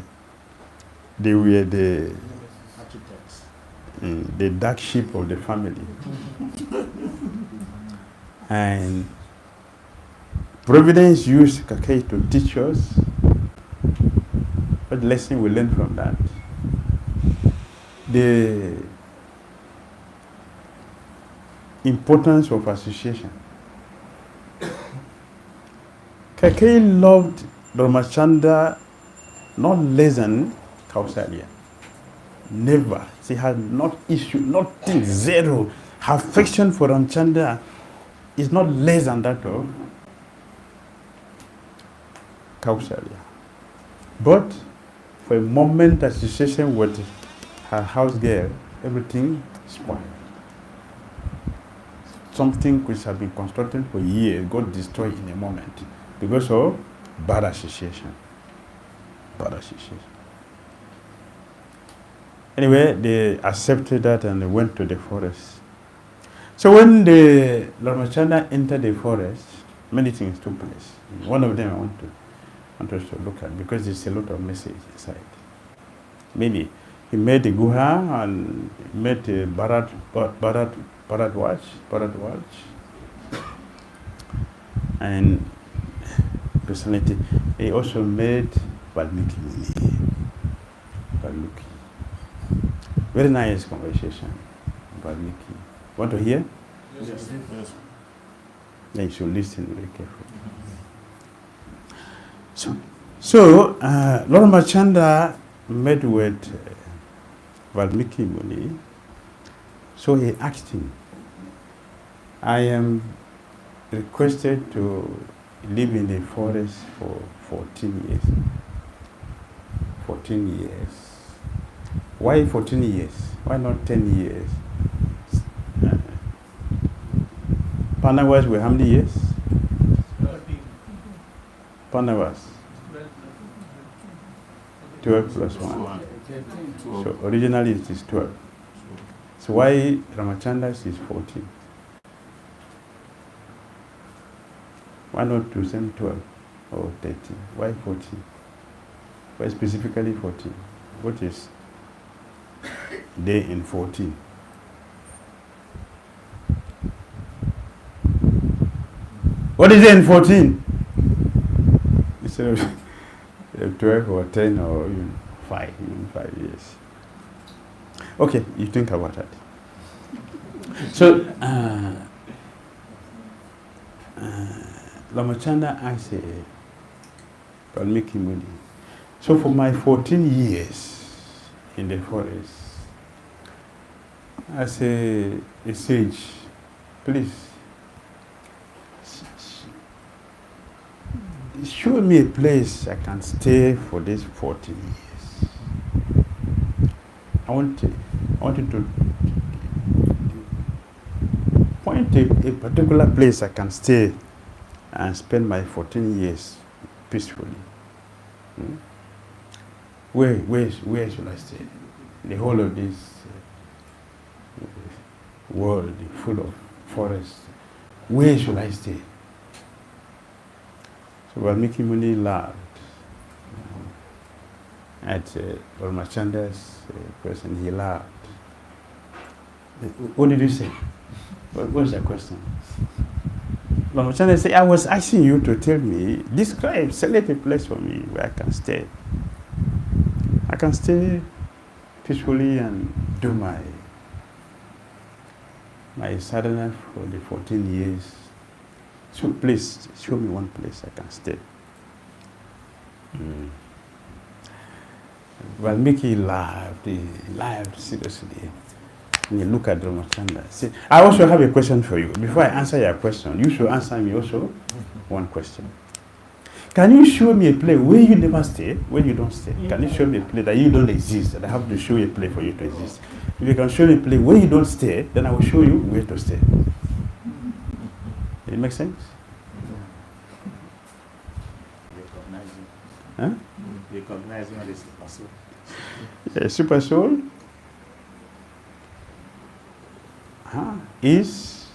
the architects, the dark sheep of the family. And Providence used Kakeyi to teach us what lesson we learn from that. The importance of association. Kakeyi loved Rāmacandra not less than Kausalya. Never. She had not issued, nothing, zero. Her affection for Rāmacandra is not less than that of Kausalya. But for a moment association with her house girl, everything spoiled. Something which had been constructed for years got destroyed in a moment because of bad association. Anyway, they accepted that and they went to the forest. So when the Lord Rāmacandra entered the forest, many things took place. One of them I want us to look at because there's a lot of message inside. Maybe he made the Guha and made the Bharat watch, and personality. He also made Valmiki Muni. Very nice conversation. Valmiki. Want to hear? Yes. Then you should listen very carefully. So Lord Rāmacandra met with Valmiki Muni. So he asked him, I am requested to live in the forest for 14 years. 14 years. Why 14 years? Why not 10 years? Pandavas were how many years? 13. Pandavas. 12 plus 1. So originally it is 12. So why Rāmacandra is 14? Why not to send 12 or 13? Why 14? Why specifically 14? What is day in 14? What is day in 14? 12 or 10 or even 5 years. Okay, you think about that. So, Rāmacandra asked Valmiki Muni, so for my 14 years in the forest, as a sage, please, show me a place I can stay for these 14 years. I want you to point a particular place I can stay and spend my 14 years peacefully. Where should I stay? The whole of this world full of forests. Where should I stay? So Valmiki Muni laughed at Rāmacandра's question. He laughed. What did you say? What's the question? Rāmacandra said, I was asking you to tell me, select a place for me where I can stay. I can stay peacefully and do my sadhana for the 14 years. So please, show me one place I can stay. Valmiki laughed. He laughed seriously. And you look at Rāmacandra. See, I also have a question for you. Before I answer your question, you should answer me also one question. Can you show me a place where you never stay, where you don't stay? Can you show me a place that you don't exist, that I have to show you a place for you to exist? If you can show me a place where you don't stay, then I will show you where to stay. It makes sense? Recognizing what is super soul. A super soul is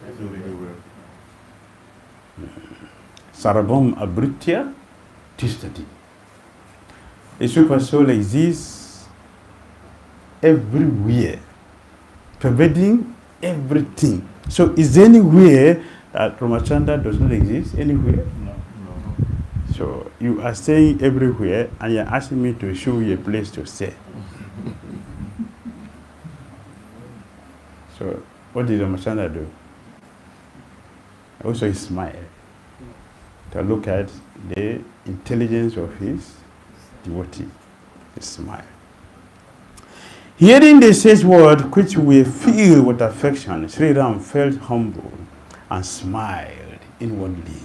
Everywhere. Sarvam Abhritya Tishtati. A super soul exists everywhere, pervading everything. So is there anywhere that Rāmacandra does not exist? Anywhere? No. So you are staying everywhere and you're asking me to show you a place to stay. So what did Rāmacandra do? Also he smiled to look at the intelligence of his devotee. He smiled. Hearing the sage word which we feel with affection, Sri Ram felt humble and smiled inwardly.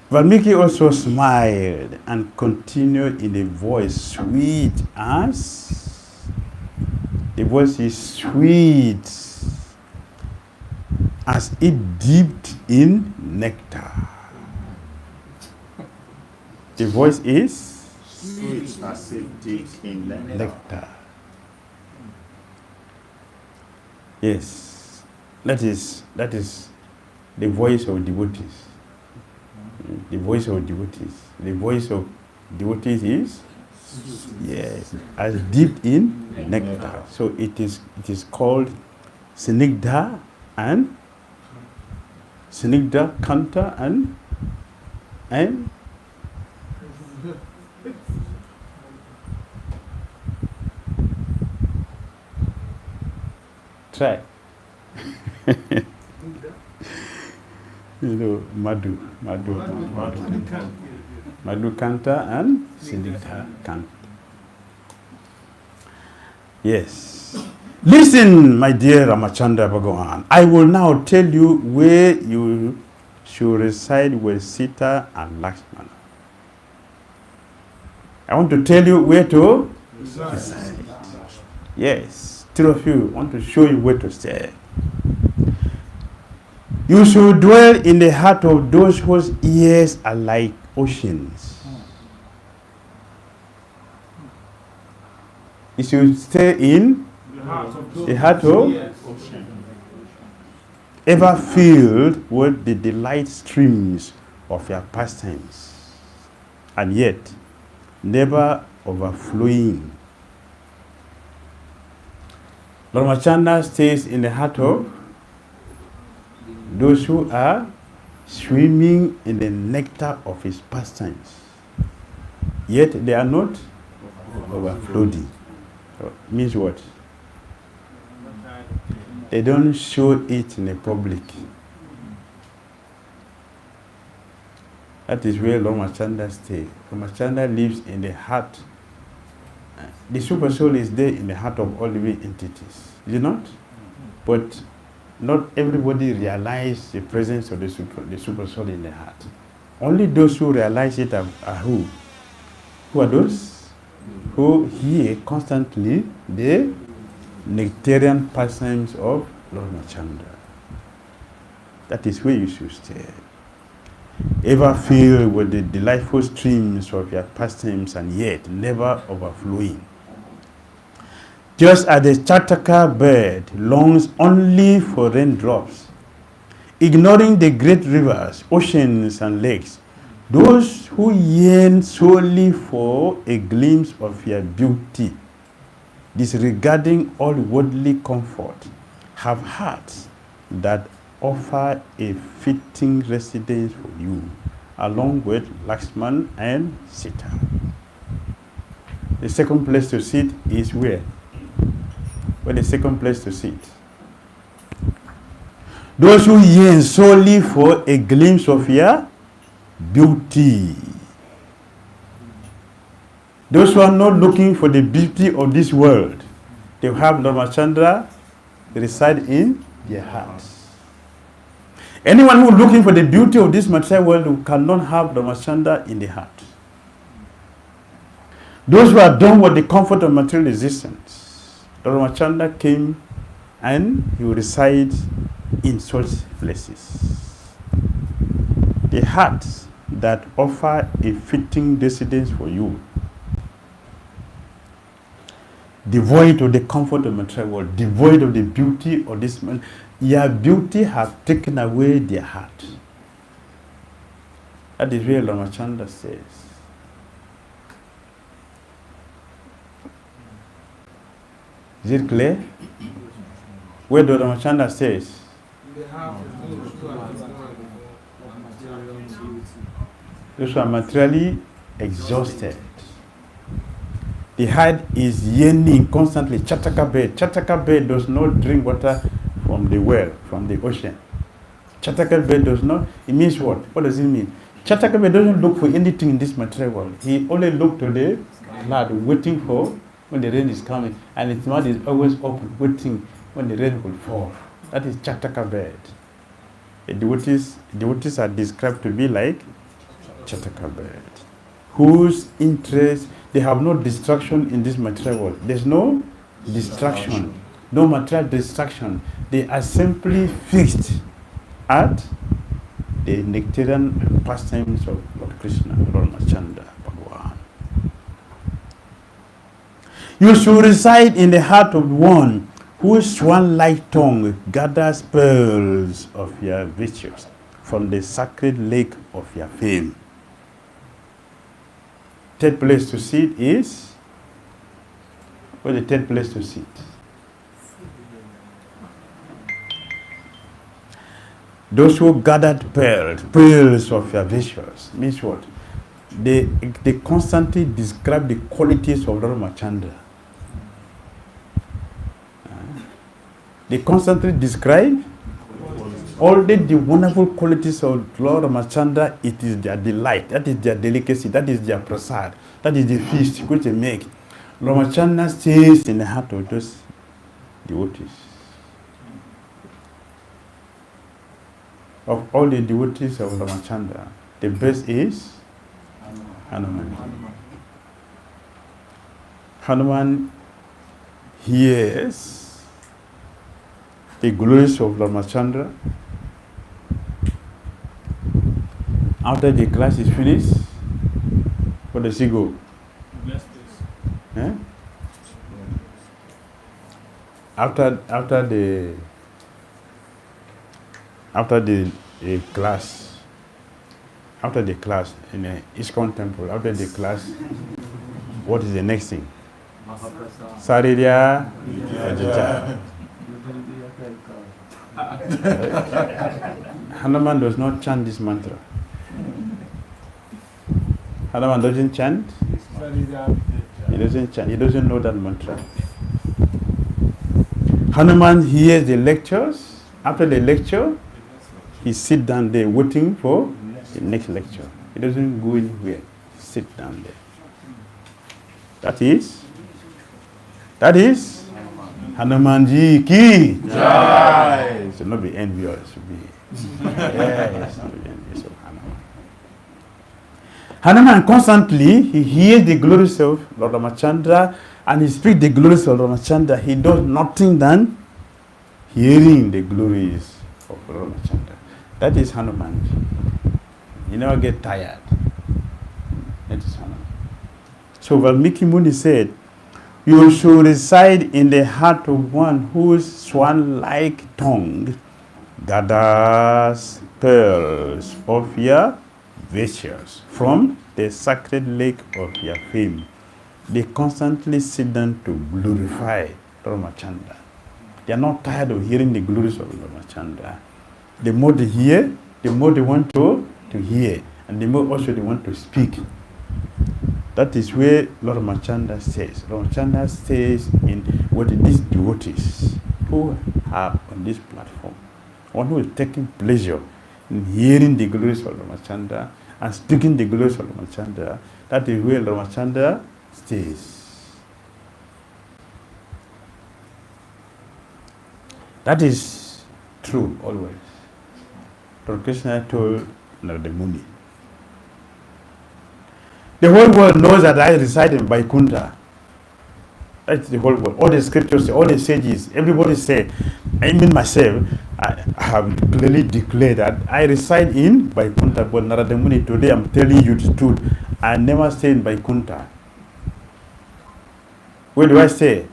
Valmiki also smiled and continued in a voice sweet as the voice is sweet as it dipped in nectar. The voice is Sweet as if dipped in nectar. Yes, that is the voice of devotees. The voice of devotees. The voice of devotees is yes, as dipped in nectar. So it is called Snigdha and Snigdha Kanta and try. Madhu Kanta and Snigdha Kanta. Yes. Listen, my dear Ramachandra Bhagavan. I will now tell you where you should reside with Sītā and Lakṣmaṇa. I want to tell you where to reside. Yes, three of you want to show you where to stay. You should dwell in the heart of those whose ears are like oceans. You should stay in the heart of ever filled with the delight streams of your pastimes, and yet never overflowing. Rāmacandra stays in the heart of those who are swimming in the nectar of his pastimes. Yet they are not overflowing. Means what? They don't show it in the public. That is where Lord Rāmacandra stays. Rāmacandra lives in the heart. The super soul is there in the heart of all living entities. Is it not? But not everybody realizes the presence of the super soul in the heart. Only those who realize it are who? Who are those? Who hear constantly the nectarian pastimes of Lord Rāmacandra. That is where you should stay. Ever filled with the delightful streams of your pastimes and yet never overflowing. Just as the Śatrughna bird longs only for raindrops, ignoring the great rivers, oceans, and lakes, those who yearn solely for a glimpse of your beauty, disregarding all worldly comfort, have hearts that offer a fitting residence for you, along with Lakṣmaṇa and Sītā. The second place to sit is where? Where the second place to sit? Those who yearn solely for a glimpse of your beauty. Those who are not looking for the beauty of this world, they have Lord Rāmacandra reside in their hearts. Anyone who is looking for the beauty of this material world cannot have Lord Rāmacandra in the heart. Those who are done with the comfort of material existence, Lord Rāmacandra came and he will reside in such places. The hearts that offer a fitting residence for you, devoid of the comfort of material world, devoid of the beauty of this man, your beauty have taken away their heart. That is where Lord Rāmacandra says. Is it clear? Where Lord Rāmacandra says? Those who are materially exhausted. The heart is yearning constantly. Śatrughna bird does not drink water from the well, from the ocean. Śatrughna bird does not. It means what? What does it mean? Śatrughna bird doesn't look for anything in this material world. He only looks to the cloud, waiting for when the rain is coming, and its mouth is always open, waiting when the rain will fall. That is Śatrughna bird. The devotees are described to be like Śatrughna bird, whose interest, they have no distraction in this material world. There's no distraction, no material distraction. They are simply fixed at the nectarian pastimes of Lord Krishna, Lord Rāmacandra, Bhagavan. You should reside in the heart of one whose swan-like tongue gathers pearls of your virtues from the sacred lake of your fame. Third place to sit is? Where's the third place to sit? Those who gathered pearls of your virtues. Means what? They constantly describe the qualities of Lord Rāmacandra. They constantly describe all the wonderful qualities of Lord Rāmacandra. It is their delight, that is their delicacy, that is their prasad, that is the feast which they make. Lord Rāmacandra stays in the heart of those devotees. Of all the devotees of Lord Rāmacandra, the best is Hanumān. Hanumān hears the glories of Lord Rāmacandra. After the class is finished, where does he go? Eh? After the class in the ISKCON temple, after the class, what is the next thing? Sarirya Ajita. Hanumān does not chant this mantra. Hanumān doesn't chant. He doesn't chant. He doesn't know that mantra. Hanumān hears the lectures. After the lecture, he sits down there waiting for the next lecture. He doesn't go anywhere. He sits down there. That is Hanumān ji ki jai. So not be envious. Yes, not be envious of Hanumān. Hanumān constantly he hears the glories of Lord Rāmacandra and he speaks the glories of Lord Rāmacandra. He does nothing than hearing the glories of Lord Rāmacandra. That is Hanumān. You never get tired. That is Hanumān. So Valmiki Muni said, you should reside in the heart of one whose swan-like tongue gathers pearls of your virtues from the sacred lake of your fame. They constantly sit down to glorify Rāmacandra. They are not tired of hearing the glories of Rāmacandra. The more they hear, the more they want to hear, and the more also they want to speak. That is where Lord Rāmacandra stays. Lord Rāmacandra stays in what these devotees who are on this platform, one who is taking pleasure in hearing the glories of Rāmacandra and speaking the glories of Rāmacandra. That is where Lord Rāmacandra stays. That is true always. Lord Krishna told Narada Muni, the whole world knows that I reside in Vaikuntha. That's the whole world. All the scriptures, all the sages, everybody say, I mean myself, I have clearly declared that I reside in Vaikuntha. But Narada Muni, today I'm telling you the truth. I never stay in Vaikuntha. Where do I stay?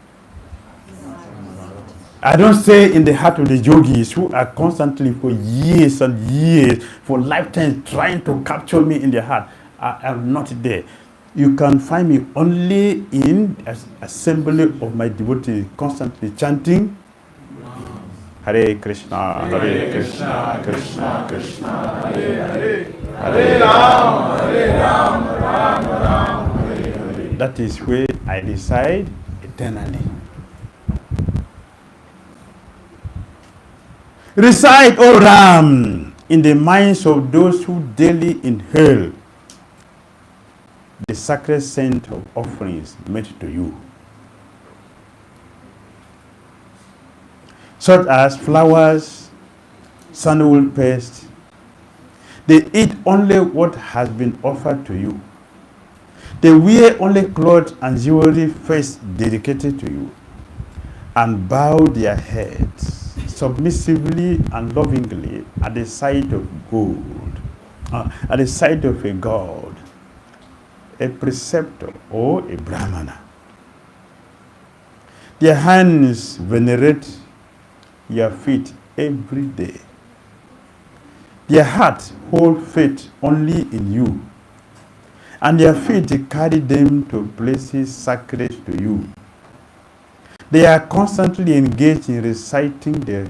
I don't stay in the heart of the yogis who are constantly for years and years, for lifetimes trying to capture me in their heart. I am not there. You can find me only in an assembly of my devotees, constantly chanting Hare Krishna, Hare Krishna, Krishna Krishna, Hare Hare, Hare Rama, Rama Rama, Hare Hare. That is where I reside eternally. Reside, O Ram, in the minds of those who daily inhale the sacred scent of offerings made to you, such as flowers, sandalwood paste. They eat only what has been offered to you. They wear only clothes and jewelry first dedicated to you, and bow their heads submissively and lovingly at the sight of at the sight of a god, a preceptor, or a brahmana. Their hands venerate your feet every day. Their hearts hold faith only in you, and their feet carry them to places sacred to you. They are constantly engaged in reciting the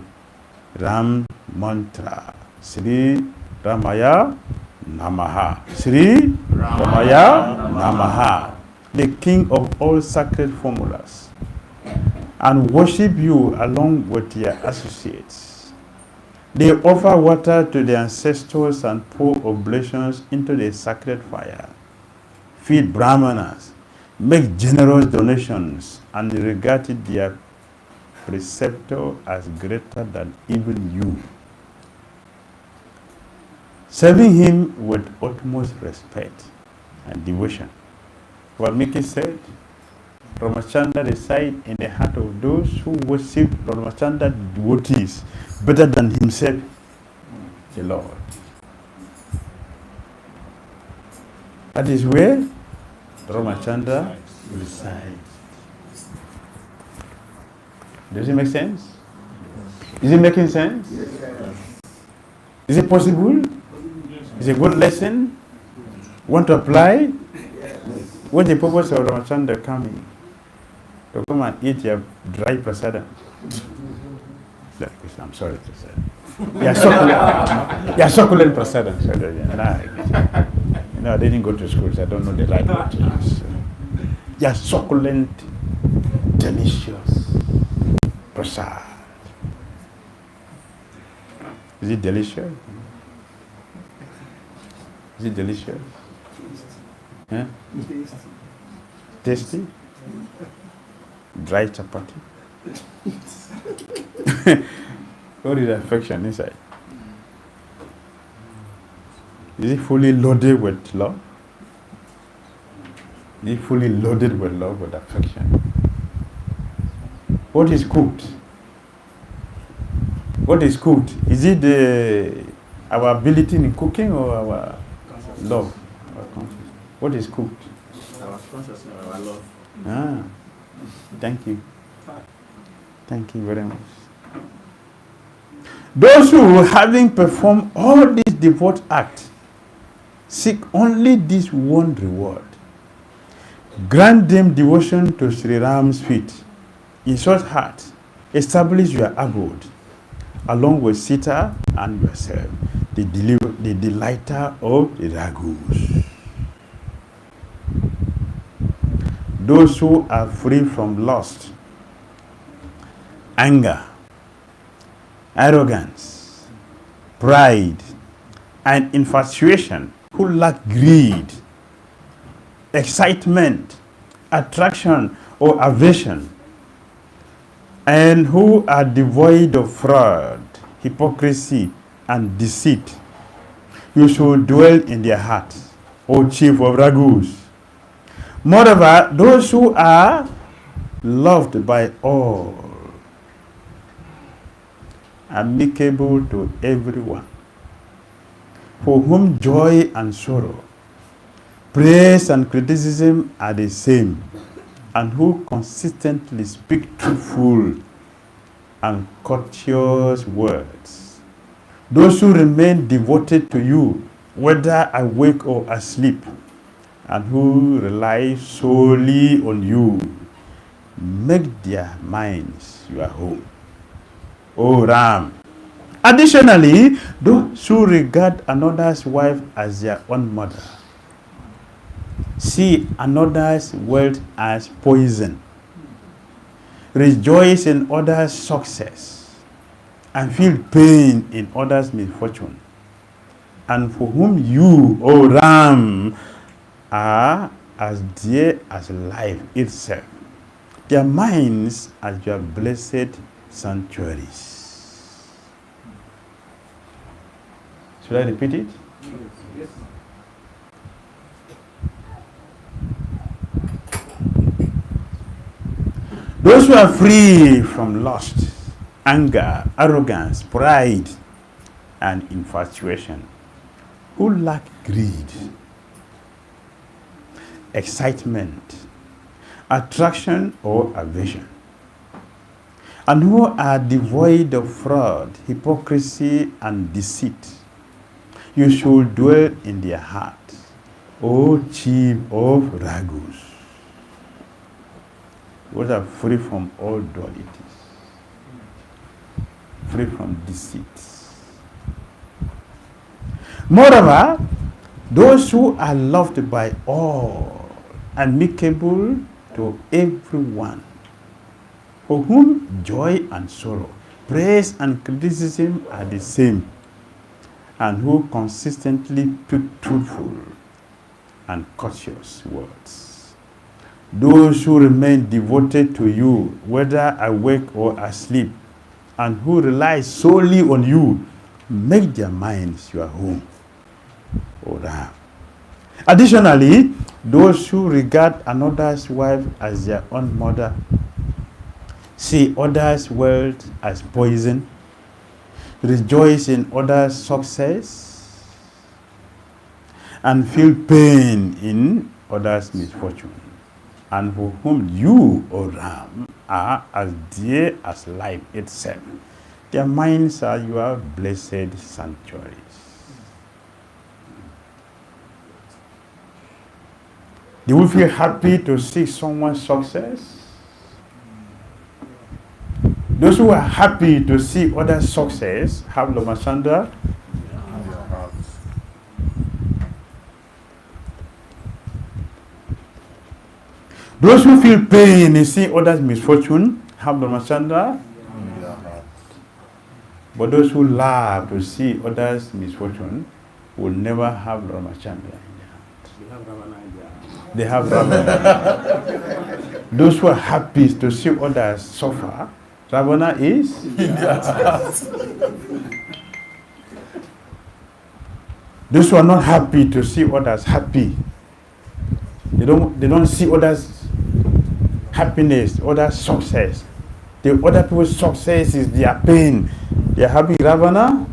Ram mantra, Sri Ramaya Namaha, Sri Ramaya Namaha, the king of all sacred formulas, and worship you along with your associates. They offer water to the ancestors and pour oblations into the sacred fire, feed brahmanas, make generous donations, and regarded their preceptor as greater than even you, serving him with utmost respect and devotion. Valmiki said, Rāmacandra resides in the heart of those who worship Rāmacandra devotees better than himself, the Lord. That is where Rāmacandra resides. Does it make sense? Is it making sense? Is it possible? Is it a good lesson? Want to apply? What's the purpose of Rāmacandra coming? To come and eat your dry prasadam. I'm sorry to say. Yeah, succulent prasadam. I didn't go to school, so I don't know the right word to use. Yeah, succulent, delicious prasad. Is it delicious? Is it delicious? Huh? Tasty? Dry chapati? What is the affection inside? Is it fully loaded with love? Is it fully loaded with love, with affection? What is cooked? What is cooked? Is it our ability in cooking or our love? What is cooked? Our consciousness, our love. Thank you. Thank you very much. Those who, having performed all these devout acts, seek only this one reward. Grant them devotion to Sri Ram's feet. In such heart, establish your abode, along with Sītā and yourself, the delighter of the ragus. Those who are free from lust, anger, arrogance, pride, and infatuation, who lack greed, excitement, attraction, or aversion, and who are devoid of fraud, hypocrisy, and deceit, you should dwell in their hearts, O chief of ragus. Moreover, those who are loved by all, amicable to everyone, for whom joy and sorrow, praise and criticism are the same, and who consistently speak truthful and courteous words. Those who remain devoted to you, whether awake or asleep, and who rely solely on you, make their minds your home, O Ram. Additionally, those who regard another's wife as their own mother, see another's wealth as poison, rejoice in others' success, and feel pain in others' misfortune, and for whom you, O Ram, are as dear as life itself, their minds as your blessed sanctuaries. Should I repeat it? Yes. Those who are free from lust, anger, arrogance, pride, and infatuation, who lack greed, excitement, attraction, or aversion, and who are devoid of fraud, hypocrisy, and deceit, you should dwell in their heart, O chief of ragus. Those are free from all dualities, free from deceit. Moreover, those who are loved by all, amicable to everyone, for whom joy and sorrow, praise and criticism are the same, and who consistently speak truthful and courteous words. Those who remain devoted to you, whether awake or asleep, and who rely solely on you, make their minds your home, O Ram. Additionally, those who regard another's wife as their own mother, see others' wealth as poison, rejoice in others' success, and feel pain in others' misfortune, and for whom you, O Ram, are as dear as life itself. Their minds are your blessed sanctuaries. Do you feel happy to see someone's success? Do Those who are happy to see others' success have Rāmacandra. Those who feel pain in seeing others' misfortune have Rāmacandra. But those who love to see others' misfortune will never have Rāmacandra. They have Rāvana. Those who are happy to see others suffer, Rāvana is. Those who are not happy to see others happy, they don't see others' happiness, others' success. The other people's success is their pain. They are having Rāvana.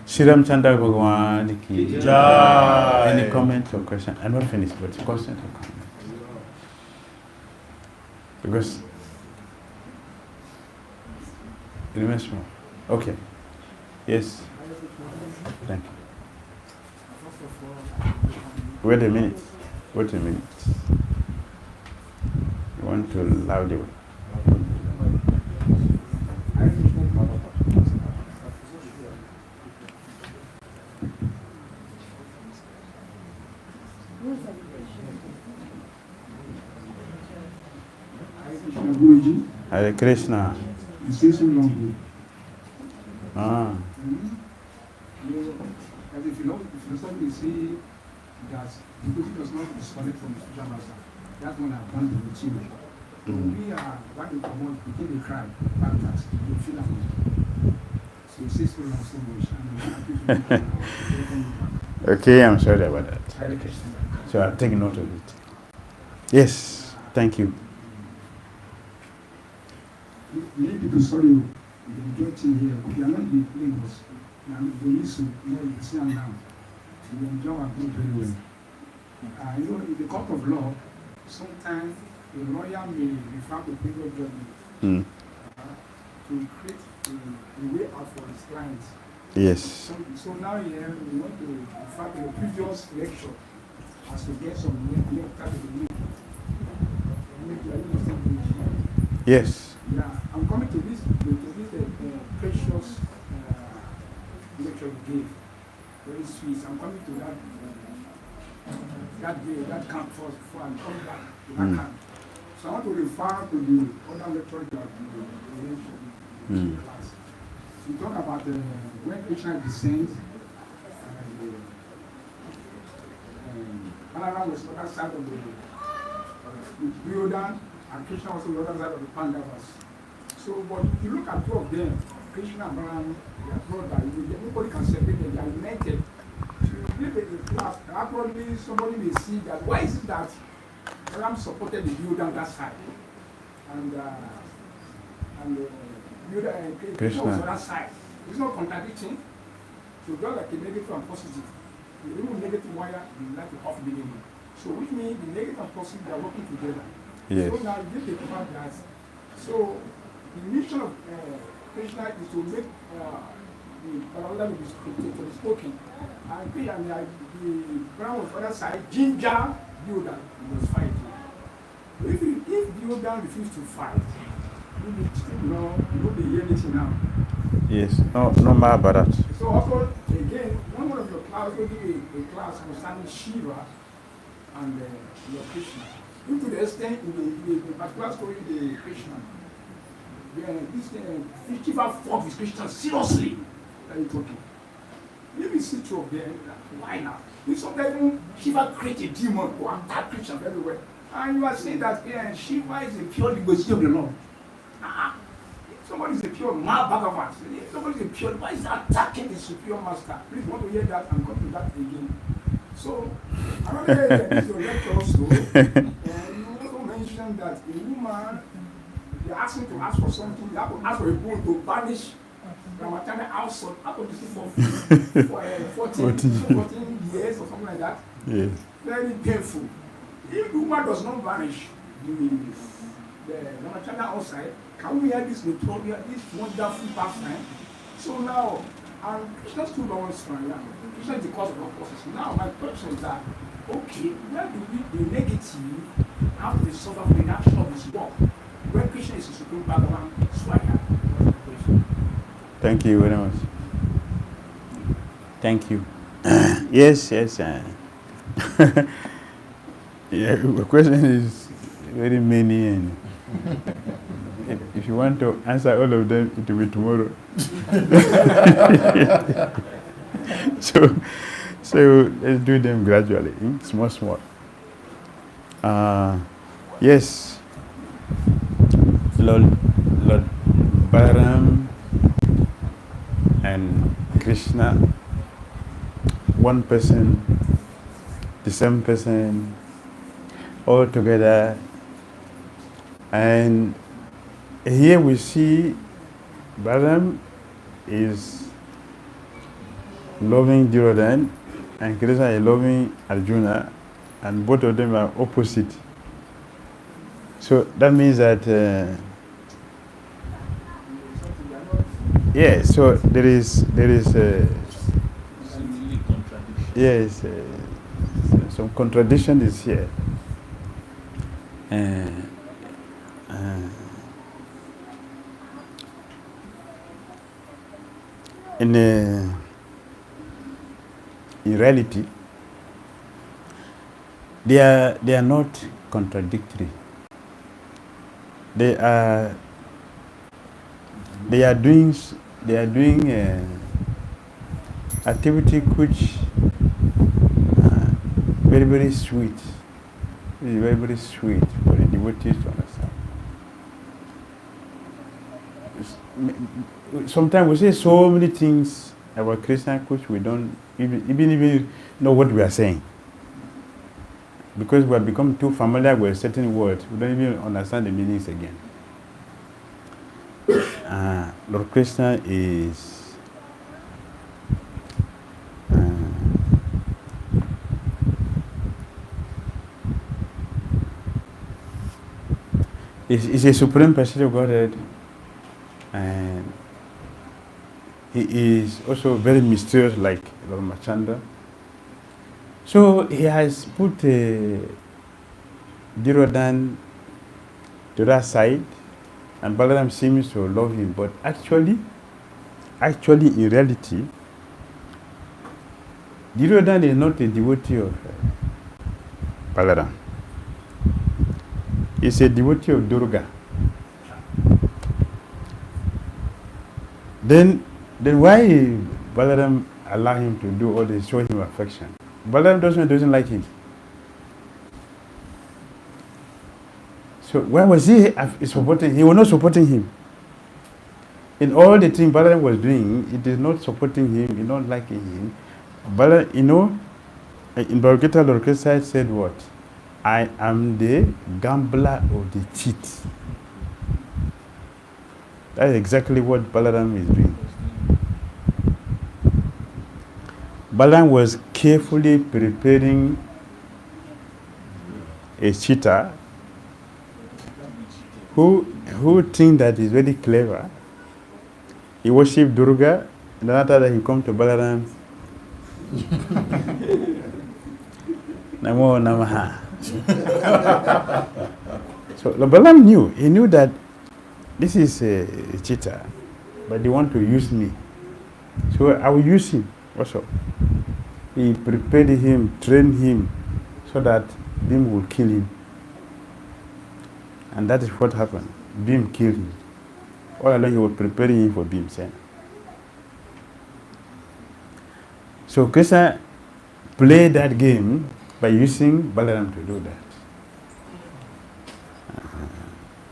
Sri Ramachandra Bhagwan ki Jai. Any comments or questions? I'm not finished, but questions or comments? Because it remains small. Okay. Yes. Thank you. Wait a minute. You want to loudly. Hare Krishna. It's still so long. And if you suddenly see that the person does not disconnect from the spiritual master, that's when I've done the routine. We are what we promote, we get a cry, back that you feel like so it says so long so much. Okay, I'm sorry about that. Okay. So I'll take note of it. Yes, thank you. Many people sorry you get in here. We are not in Lagos. We used to know the same now. We enjoy our group very well. You know, in the court of law, sometimes the lawyer may refer to previous judgment to create a way out for his clients. Yes. So now here we want to refer to the previous lecture as to get some nectar to the link. Yes. Yeah, I'm coming to this precious lecture you gave. Very sweet. I'm coming to that day, that camp first before I come back to that camp. So I want to refer to the other lecture that you class. You talk about when Krishna descends, Balaram was on the other side of the Buddha, and Krishna was on the other side of the Pandavas. So, but if you look at two of them, Krishna and Balaram, they are brothers. Nobody can separate them. They are united. So, if you look at the class, probably somebody may see that. Why is it that Balaram supported the Buddha on that side, and Krishna was on that side? It's not contradicting. So, just like a negative and positive. The remove negative wire, you like to off negative. So, which means the negative and positive are working together. Yes. So now you take about that. So the mission of Krishna is to make the Bhagavad to be spoken. And the ground on the other side, ginger Yoda was fighting. If Yoda refused to fight, you know the unity now. Yes. No Mahārāja. So also again, one of your class will give a class concerning Shiva and your Krishna. Into the extent in the particular story, the Krishna, this Shiva fought with Krishna seriously. That you talking. Maybe see two of them. Why not? If sometimes Shiva create a demon to attack Krishna very well, and you are saying that Shiva is a pure legacy of the Lord. If somebody is a pure Mahābhagavat, if somebody is a pure, why is he attacking the superior master? Please want to hear that and come to that again. So, I don't know if this is your lecture also. You also mentioned that a woman, they ask him to ask for something, they have to ask for a bone to banish Rāmacandra outside, out of the city for 14 years or something like that. Yes. Very painful. If the woman does not vanish the Rāmacandra outside, can we hear this notorious, this wonderful pastime? So now, And Krishna still don't want to surrender. Krishna is the cause of all causes. Now, my question is that, okay, where do we, the negative, have to suffer from the action of this work? When Krishna is the Supreme Bhagavan, Swaya? Thank you very much. Thank you. Yes. Yeah, the question is very many, and if you want to answer all of them, it will be tomorrow. So let's do them gradually, small. Yes, Lord Balaram and Krishna, one person, the same person, all together. And here we see Balaram is loving Dhira and Krishna is loving Arjuna, and both of them are opposite. So that means that so there is yes, some contradiction is here. In reality, they are not contradictory. They are doing activity which very sweet. It is very sweet for the devotees to understand. Sometimes we say so many things about Krishna which we don't even know what we are saying. Because we have become too familiar with certain words, we don't even understand the meanings again. Lord Krishna is a Supreme Personality of Godhead, and he is also very mysterious like Lord Rāmacandra. So he has put Dhira to that side, and Balaram seems to love him, but actually in reality, Dhira is not a devotee of Balaram. He's a devotee of Durga. Then why Balaram allow him to do all this, show him affection? Balaram doesn't like him. So why was he supporting? He was not supporting him. In all the things Balaram was doing, it is not supporting him, it is not liking him. Balaram, in Bhagavad Gita, Lord Krishna said what? I am the gambler of the cheat. That is exactly what Balaram is doing. Balaram was carefully preparing a Sītā who think that is very clever. He worshipped Durga, and then after that he come to Balaram. Namo Namaha. So Balaram knew that this is a Sītā, but they want to use me. So I will use him also. He prepared him, trained him, so that Bhim will kill him. And that is what happened. Bhim killed him. All along he was preparing him for Bhim Sena. So Krishna played that game by using Balaram to do that.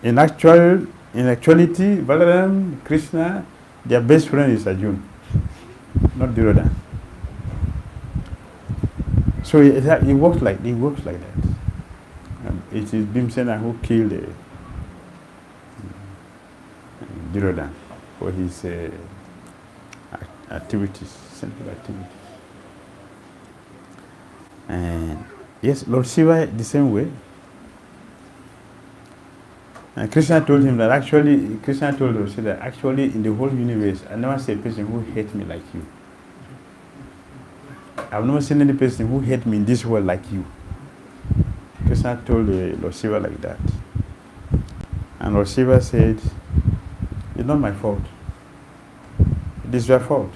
In actuality, Balaram, Krishna, their best friend is Arjuna, not Dhira. So it works like that. It is Bhimsena who killed Dhira for his activities, simple activities. And yes, Lord Shiva the same way. And Krishna told him that actually, Krishna told us that actually in the whole universe, I never see a person who hates me like you. I've never seen any person who hates me in this world like you. Krishna told Lord Shiva like that. And Lord Shiva said, it's not my fault. It is your fault.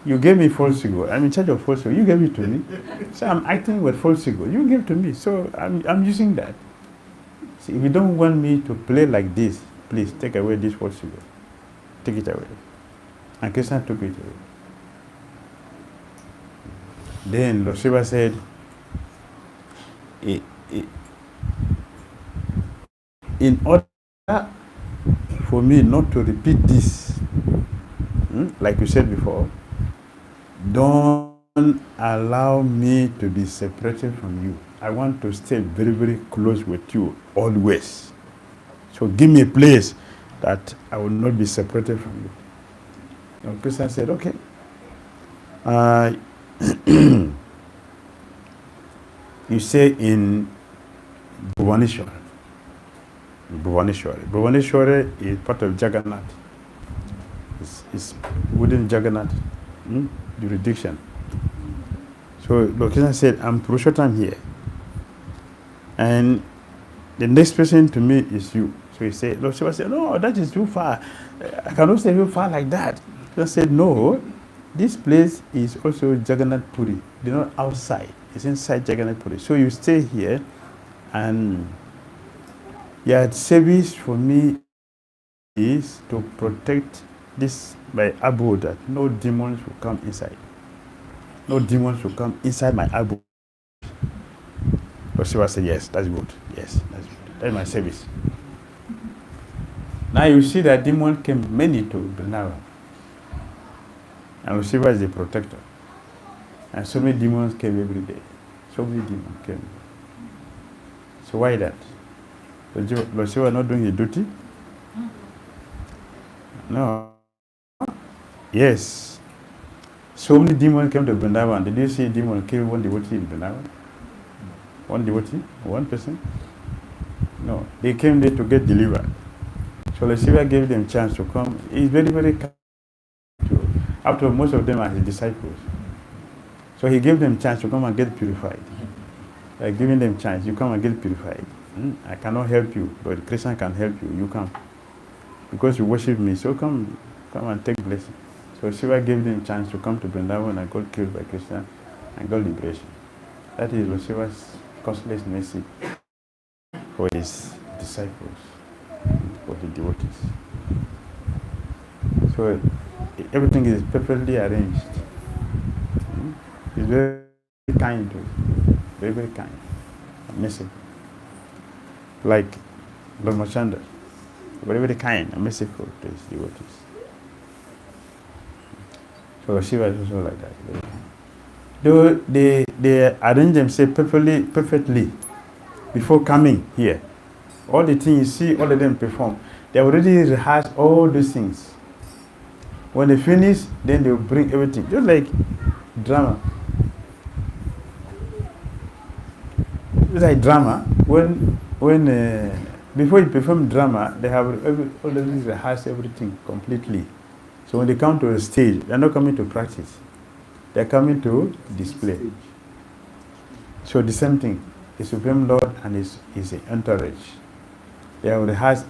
You gave me false ego. I'm in charge of false ego. You gave it to me. So I'm acting with false ego. You gave it to me. So I'm using that. See, if you don't want me to play like this, please take away this false ego. Take it away. And Krishna took it away. Then Lord Shiva said, in order for me not to repeat this, like you said before, don't allow me to be separated from you. I want to stay very, very close with you always. So give me a place that I will not be separated from you. And Krishna said, okay. You say in Bhuvaneshwar. Bhuvaneshwar is part of Jagannath. It's within Jagannath jurisdiction. So Lord Krishna said, I'm Purushottam here. And the next person to me is you. So he said, Lord Shiva said, no, that is too far. I cannot stay too far like that. He said, no, this place is also Jagannath Puri. They're not outside. It's inside Jagannath Puri. So you stay here, and your service for me is to protect this my abode, that no demons will come inside. No demons will come inside my abode. Lord Shiva said, yes, that's good. Yes, that's good. That's my service. Now you see that demon came many to Vrindavan. And Lord Shiva is the protector. And so many demons came every day. So many demons came. So why that? Lord Shiva not doing his duty? No. Yes. So many demons came to Vrindavan. Did you see a demon kill one devotee in Vrindavan? One devotee? One person? No. They came there to get delivered. So Lord Shiva gave them chance to come. He's very, very kind. After most of them are his disciples. So he gave them chance to come and get purified. By giving them chance, you come and get purified. I cannot help you, but Krishna can help you. You come. Because you worship me, so come and take blessing. So Shiva gave them chance to come to Vrindavan and got killed by Krishna and got liberation. That is Lord Shiva's costless mercy for his disciples, for his devotees. So everything is perfectly arranged. He's very kind to us. Very, very kind. Merciful. Like Lord Rāmacandra. Very, very kind and merciful to his devotees. So Shiva is also like that. Though they arrange themselves perfectly before coming here. All the things you see, all of them perform. They already rehearsed all these things. When they finish, then they will bring everything. Just like drama. It's like drama. When before you perform drama, they have already rehearsed everything completely. So when they come to the stage, they're not coming to practice. They're coming to display. So the same thing, the Supreme Lord and his entourage. They have rehearsed